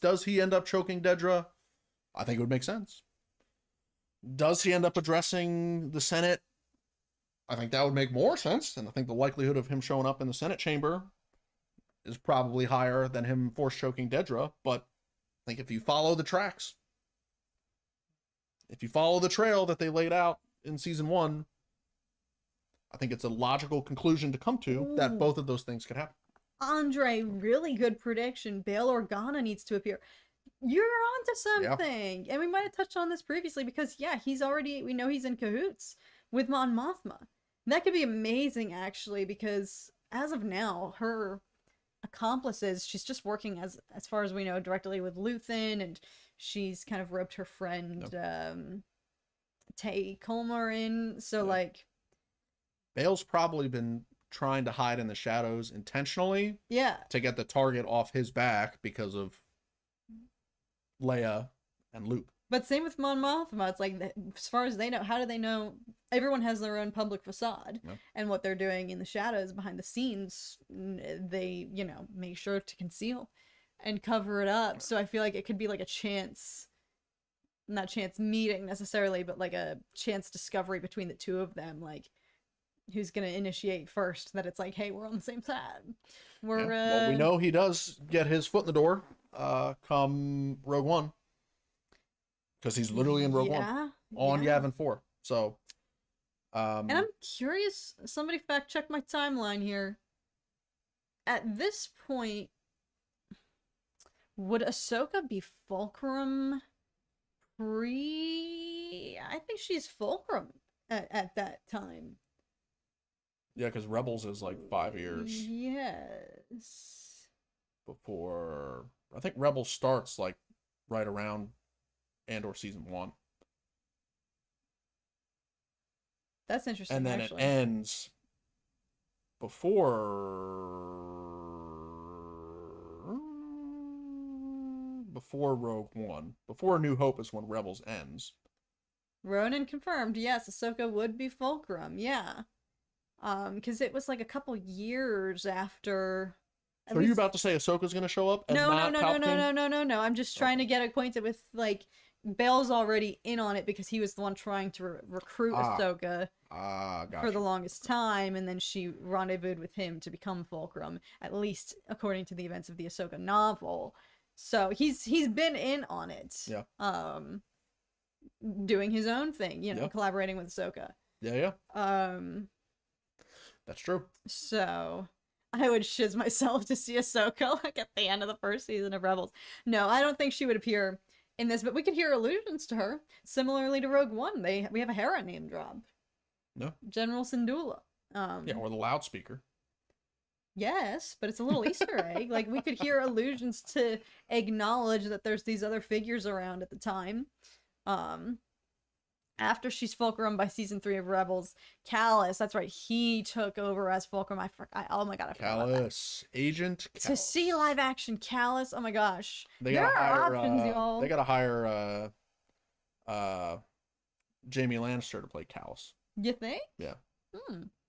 Does he end up choking Dedra? I think it would make sense. Does he end up addressing the Senate? I think that would make more sense, and I think the likelihood of him showing up in the Senate chamber is probably higher than him force choking Dedra, but think if you follow the tracks, if you follow the trail that they laid out in season 1, I think it's a logical conclusion to come to that Ooh. both of those things can happen. Andre, really good prediction. Bail Organa needs to appear. You're onto something. Yeah. And we might have touched on this previously because, yeah, we know he's in cahoots with Mon Mothma. That could be amazing, actually, because as of now, her accomplices, she's just working, as far as we know, directly with Luthen, and she's kind of roped her friend, Tay Colmar in. So, like... Bail's probably been trying to hide in the shadows intentionally. Yeah. To get the target off his back because of Leia and Luke. But same with Mon Mothma. It's like, as far as they know, how do they know? Everyone has their own public facade. Yep. And what they're doing in the shadows behind the scenes, they, make sure to conceal and cover it up. So I feel like it could be like a chance, not chance meeting necessarily, but like a chance discovery between the two of them. Like, who's going to initiate first, that it's like, hey, we're on the same side. Well, we know he does get his foot in the door come Rogue One. Because he's literally in Rogue One. On Yavin 4. So. And I'm curious, somebody fact check my timeline here. At this point, would Ahsoka be Fulcrum I think she's Fulcrum at that time. Yeah, because Rebels is like 5 years. Yes. Before... I think Rebels starts like right around Andor season 1. That's interesting. And then actually. It ends before Rogue One. Before New Hope is when Rebels ends. Ronan confirmed. Yes, Ahsoka would be Fulcrum. Yeah. Because it was like a couple years after. So are you about to say Ahsoka's going to show up? And no. I'm just trying to get acquainted with, like, Bail's already in on it because he was the one trying to recruit Ahsoka for the longest time, and then she rendezvoused with him to become Fulcrum, at least according to the events of the Ahsoka novel. So he's been in on it. Yeah. Doing his own thing, collaborating with Ahsoka. Yeah. That's true. So I would shiz myself to see Ahsoka like at the end of the first season of Rebels. No, I don't think she would appear in this, but we could hear allusions to her. Similarly to Rogue One, we have a Hera name drop. No. General Syndulla. Or the loudspeaker. Yes, but it's a little Easter egg. Like, we could hear allusions to acknowledge that there's these other figures around at the time. After she's Fulcrum by season 3 of Rebels, Callus, that's right, he took over as Fulcrum. Oh my god, I forgot about that. Agent Callus. To see live action Callus, oh my gosh. They gotta hire Jamie Lannister to play Callus. You think? Yeah.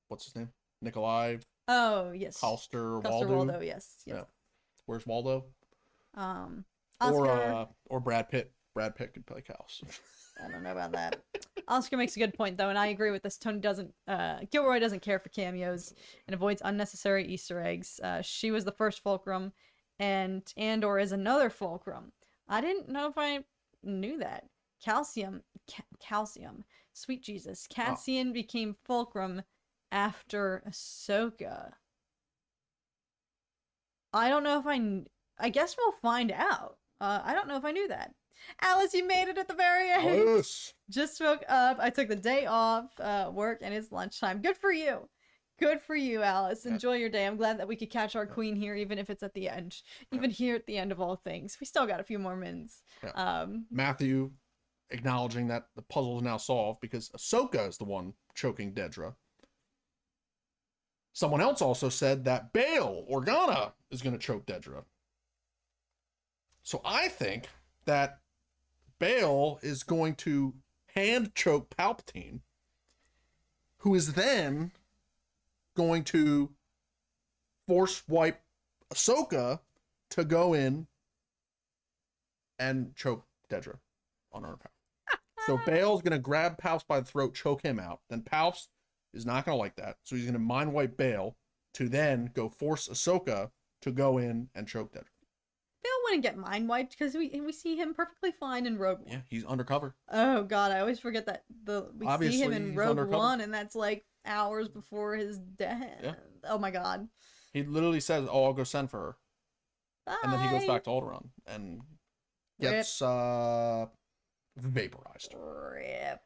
What's his name? Nikolai? Oh, yes. Coster Waldo, yes. Yeah. Where's Waldo? Oscar... Or Brad Pitt. Brad Pitt could play Callus. I don't know about that. Oscar makes a good point, though, and I agree with this. Gilroy doesn't care for cameos and avoids unnecessary Easter eggs. She was the first Fulcrum, and Andor is another Fulcrum. I didn't know if I knew that. Calcium. Sweet Jesus. Cassian became Fulcrum after Ahsoka. I don't know if I guess we'll find out. I don't know if I knew that. Alice, you made it at the very end. Alice. Just woke up. I took the day off work, and it's lunchtime. Good for you. Good for you, Alice. Enjoy your day. I'm glad that we could catch our queen here, even if it's at the end. Even here at the end of all things. We still got a few more minutes. Yeah. Matthew acknowledging that the puzzle is now solved because Ahsoka is the one choking Dedra. Someone else also said that Bail Organa is going to choke Dedra. So I think that Bail is going to hand choke Palpatine, who is then going to force wipe Ahsoka to go in and choke Dedra on her power. So Bail's going to grab Palps by the throat, choke him out. Then Palps is not going to like that. So he's going to mind wipe Bail to then go force Ahsoka to go in and choke Dedra. Bail wouldn't get mind wiped because we see him perfectly fine in Rogue One. Yeah, he's undercover. Oh God, I always forget that we Obviously, see him in he's Rogue undercover. One, and that's like hours before his death. Yeah. Oh my God. He literally says, "Oh, I'll go send for her," Bye. and then he goes back to Alderaan and gets vaporized. Rip.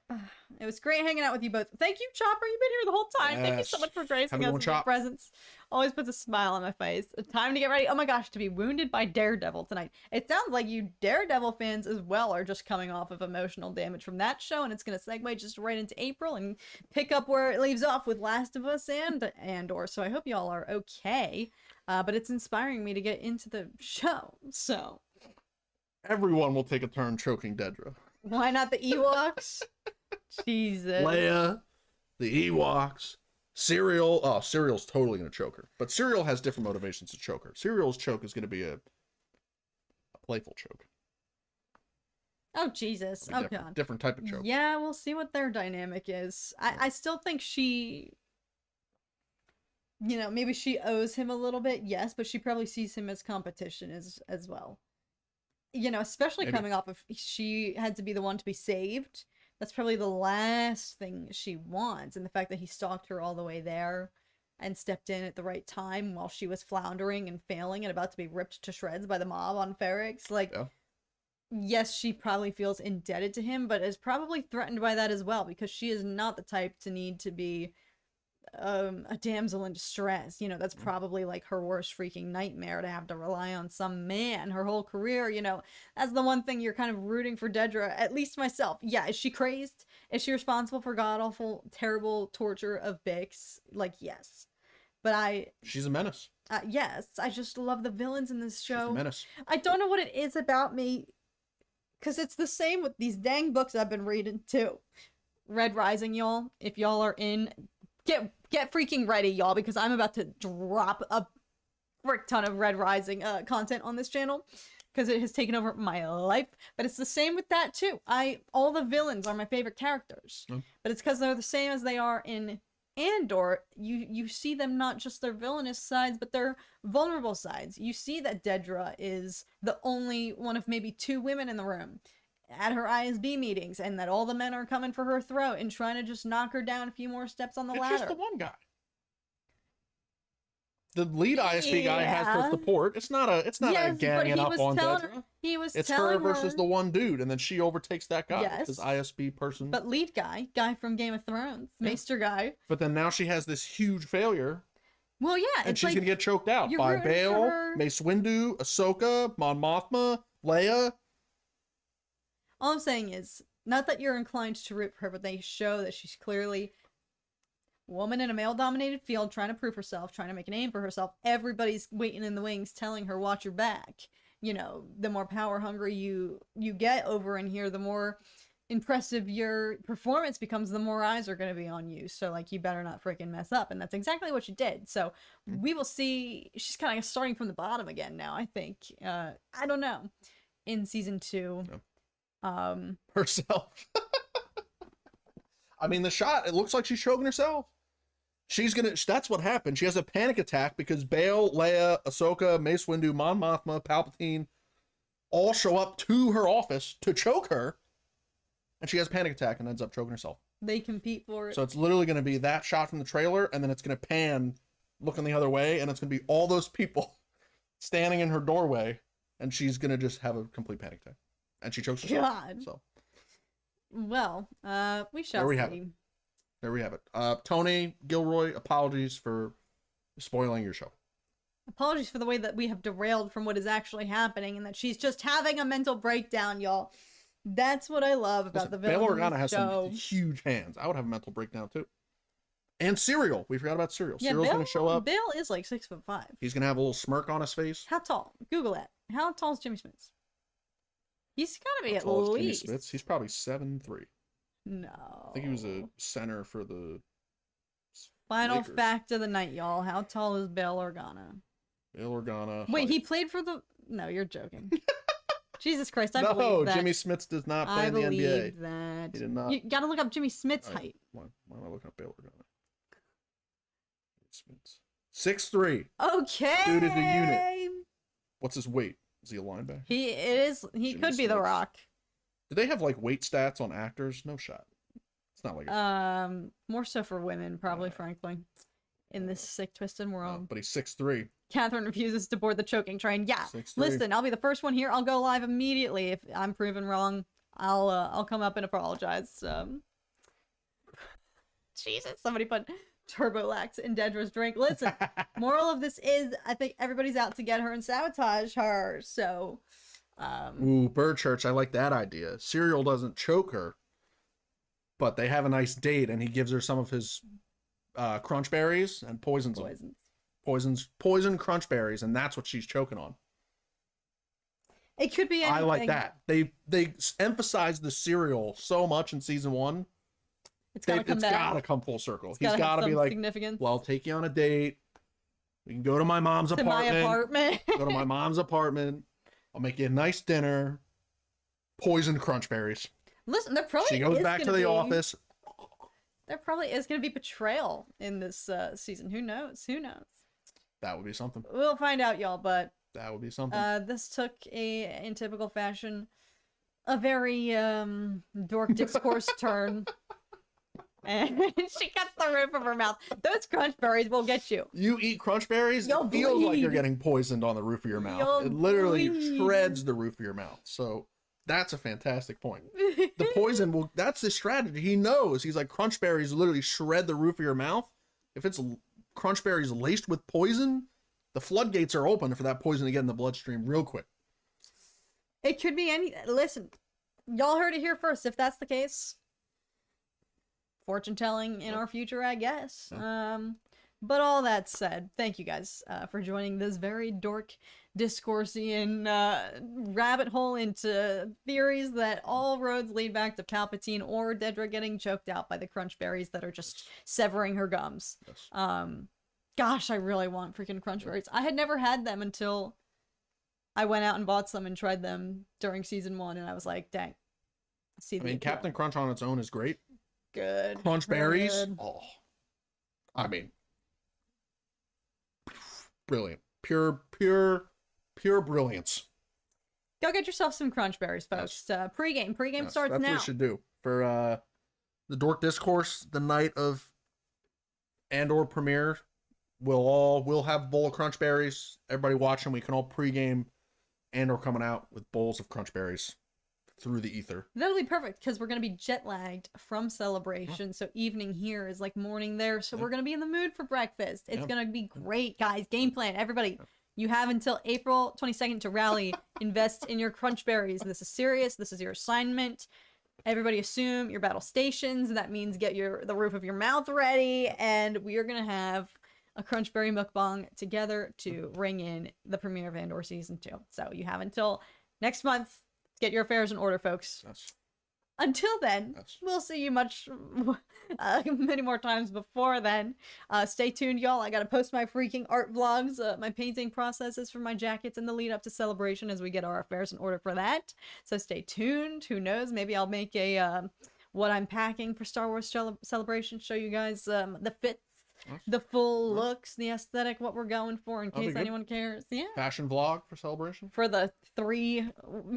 It was great hanging out with you both. Thank you, Chopper. You've been here the whole time. Thank you so Yes. much for gracing Have a us good one, with your Chop. presence. Always puts a smile on my face. Time to get ready. Oh my gosh, to be wounded by Daredevil tonight. It sounds like you Daredevil fans as well are just coming off of emotional damage from that show, and it's going to segue just right into April and pick up where it leaves off with Last of Us and Andor. So I hope y'all are okay. But it's inspiring me to get into the show. So Everyone will take a turn choking Dedra. why not the Ewoks? Jesus. Leia, the Ewoks, Serial. Oh, Serial's totally gonna choke her. But Serial has different motivations to choke her. Serial's choke is gonna be a playful choke. Oh Jesus. Oh God. Different type of choke. Yeah, we'll see what their dynamic is. I still think she, maybe she owes him a little bit, yes, but she probably sees him as competition as well. Especially Maybe. coming off of she had to be the one to be saved. That's probably the last thing she wants, and the fact that he stalked her all the way there and stepped in at the right time while she was floundering and failing and about to be ripped to shreds by the mob on Ferrix. Like, Yeah. yes, she probably feels indebted to him, but is probably threatened by that as well, because she is not the type to need to be a damsel in distress. That's probably like her worst freaking nightmare, to have to rely on some man her whole career. That's the one thing you're kind of rooting for Dedra, at least myself. Yeah, is she crazed? Is she responsible for god-awful, terrible torture of Bix? Like, yes. But She's a menace. yes, I just love the villains in this show. She's a menace. I don't know what it is about me, because it's the same with these dang books I've been reading too. Red Rising, y'all. If y'all are in, get freaking ready, y'all, because I'm about to drop a frick ton of Red Rising content on this channel, because it has taken over my life. But it's the same with that too. All the villains are my favorite characters, but it's because they're the same as they are in Andor. You see them not just their villainous sides, but their vulnerable sides. You see that Dedra is the only one of maybe 2 women in the room at her ISB meetings, and that all the men are coming for her throat and trying to just knock her down a few more steps on the ladder. It's just the one guy. The lead ISP guy has her support. It's not a ganging up on Dedra. It's her versus the one dude, and then she overtakes that guy. Yes. This ISP person. But lead guy from Game of Thrones, Maester guy. But then now she has this huge failure. Well, yeah, And it's she's like, gonna get choked out you're by rooting for Bail, her. Mace Windu, Ahsoka, Mon Mothma, Leia. all I'm saying is, not that you're inclined to root for her, but they show that she's clearly a woman in a male-dominated field trying to prove herself, trying to make a name for herself. Everybody's waiting in the wings telling her, watch your back. The more power hungry you get over in here, the more impressive your performance becomes, the more eyes are going to be on you. So, like, you better not freaking mess up. And that's exactly what she did. So we will see. She's kind of starting from the bottom again now, I think. I don't know. In season 2. Herself. I mean, the shot, it looks like she's choking herself. That's what happened. She has a panic attack because Bail, Leia, Ahsoka, Mace Windu, Mon Mothma, Palpatine all show up to her office to choke her. And she has a panic attack and ends up choking herself. They compete for it. So it's literally going to be that shot from the trailer, and then it's going to pan, looking the other way, and it's going to be all those people standing in her doorway, and she's going to just have a complete panic attack. And she chokes herself. God. So Well, we shall There we see. have it. There we have it. Tony Gilroy, apologies for spoiling your show. Apologies for the way that we have derailed from what is actually happening, and that she's just having a mental breakdown, y'all. That's what I love about the Bail villain in Organa this has show. some huge hands. I would have a mental breakdown too. And Serial. We forgot about Serial. Yeah, Serial's going to show up. Bill is like 6'5". He's going to have a little smirk on his face. How tall? Google that. How tall is Jimmy Smits? He's got to be How at tall is Jimmy least. Smits? He's probably 7'3". No. I think he was a center for the Final Lakers. fact of the night, y'all. How tall is Bail Organa? Bail Organa. Wait, height. he played for the... No, you're joking. Jesus Christ, I No, believe that. Jimmy Smits does not play I in the believe NBA. that. He did not. You gotta look up Jimmy Smits' All right, height. Why am I looking up Bail Organa? Smits. 6'3". Okay. Dude is a unit. What's his weight? Is he a linebacker? He could be The Smith. Rock. Do they have like weight stats on actors? No shot. It's not like More so for women, probably, frankly, in this sick, twisted world. but he's 6'3". Catherine refuses to board the choking train. Yeah, 6'3". listen, I'll be the first one here. I'll go live immediately. If I'm proven wrong, I'll come up and apologize. Jesus, somebody put Turbolax in Dedra's drink. Listen, moral of this is I think everybody's out to get her and sabotage her. So, Ooh, Bird Church, I like that idea. Serial doesn't choke her, but they have a nice date, and he gives her some of his crunch berries and poison crunch berries, and that's what she's choking on. It could be anything. I like that. They emphasize the cereal so much in season 1. It's gotta come full circle. It's He's gotta be like, significance. well, I'll take you on a date. We can go to my mom's apartment. My apartment. Go to my mom's apartment. I'll make you a nice dinner. Poison crunch berries. Listen, there probably she goes back to the office. There probably is going to be betrayal in this season. Who knows? Who knows? That would be something. We'll find out, y'all. But that would be something. This took in typical fashion, a very dork discourse turn. And she cuts the roof of her mouth. Those crunch berries will get you. You eat crunch berries, You'll it feels like bleed. you're getting poisoned on the roof of your mouth. You'll It literally bleed. shreds the roof of your mouth. So that's a fantastic point. The poison will, that's his strategy. He knows. He's like, crunch berries literally shred the roof of your mouth. If it's crunch berries laced with poison, the floodgates are open for that poison to get in the bloodstream real quick. It could be any. Listen, y'all heard it here first. If that's the case, fortune telling in our future, I guess. But all that said, thank you guys for joining this very dork discoursian rabbit hole into theories that all roads lead back to Palpatine or Dedra getting choked out by the crunch berries that are just severing her gums. Yes. Gosh, I really want freaking crunch berries. I had never had them until I went out and bought some and tried them during season 1, and I was like, dang. I mean, Captain Crunch on its own is great. Good. Crunch berries. Good. Oh, I mean, brilliant. Pure brilliance. Go get yourself some crunch berries, folks. Yes. Pre-game Yes, starts that's now. what we should do for the Dork Discourse. The night of Andor premiere, we'll have a bowl of crunch berries. Everybody watching, we can all pre-game Andor coming out with bowls of crunch berries through the ether. That'll be perfect because we're going to be jet lagged from Celebration. So evening here is like morning there. So we're going to be in the mood for breakfast. It's going to be great, guys. Game plan. Everybody, you have until April 22nd to rally. Invest in your crunch berries. This is serious. This is your assignment. Everybody assume your battle stations. That means get the roof of your mouth ready. And we are going to have a crunchberry mukbang together to ring in the premiere of Andor Season 2. So you have until next month. Get your affairs in order, folks. Yes. Until then, Yes. we'll see you many more times before then. Stay tuned, y'all. I gotta post my freaking art vlogs, my painting processes for my jackets in the lead up to Celebration as we get our affairs in order for that. So stay tuned. Who knows? Maybe I'll make a what I'm packing for Star Wars Celebration. Show you guys the fits. Yes. The full looks, the aesthetic, what we're going for in That'll be case good. anyone cares. Yeah. Fashion vlog for Celebration. For the 3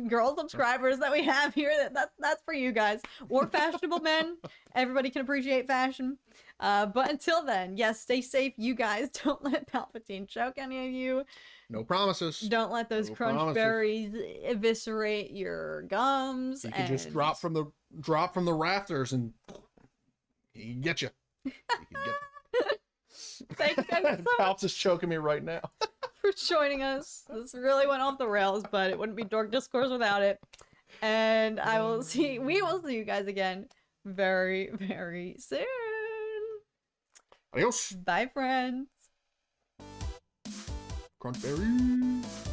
girl subscribers that we have here, that's for you guys. Or fashionable men. Everybody can appreciate fashion. But until then, yes, stay safe. You guys, don't let Palpatine choke any of you. No promises. Don't let those No crunch promises. berries eviscerate your gums. He can just drop from the rafters and he can get you. He can get you. Thank you guys so much Palps is choking me right now. for joining us. This really went off the rails, but it wouldn't be Dork Discourse without it. And we will see you guys again very, very soon. Adios. Bye, friends. Crunch berries.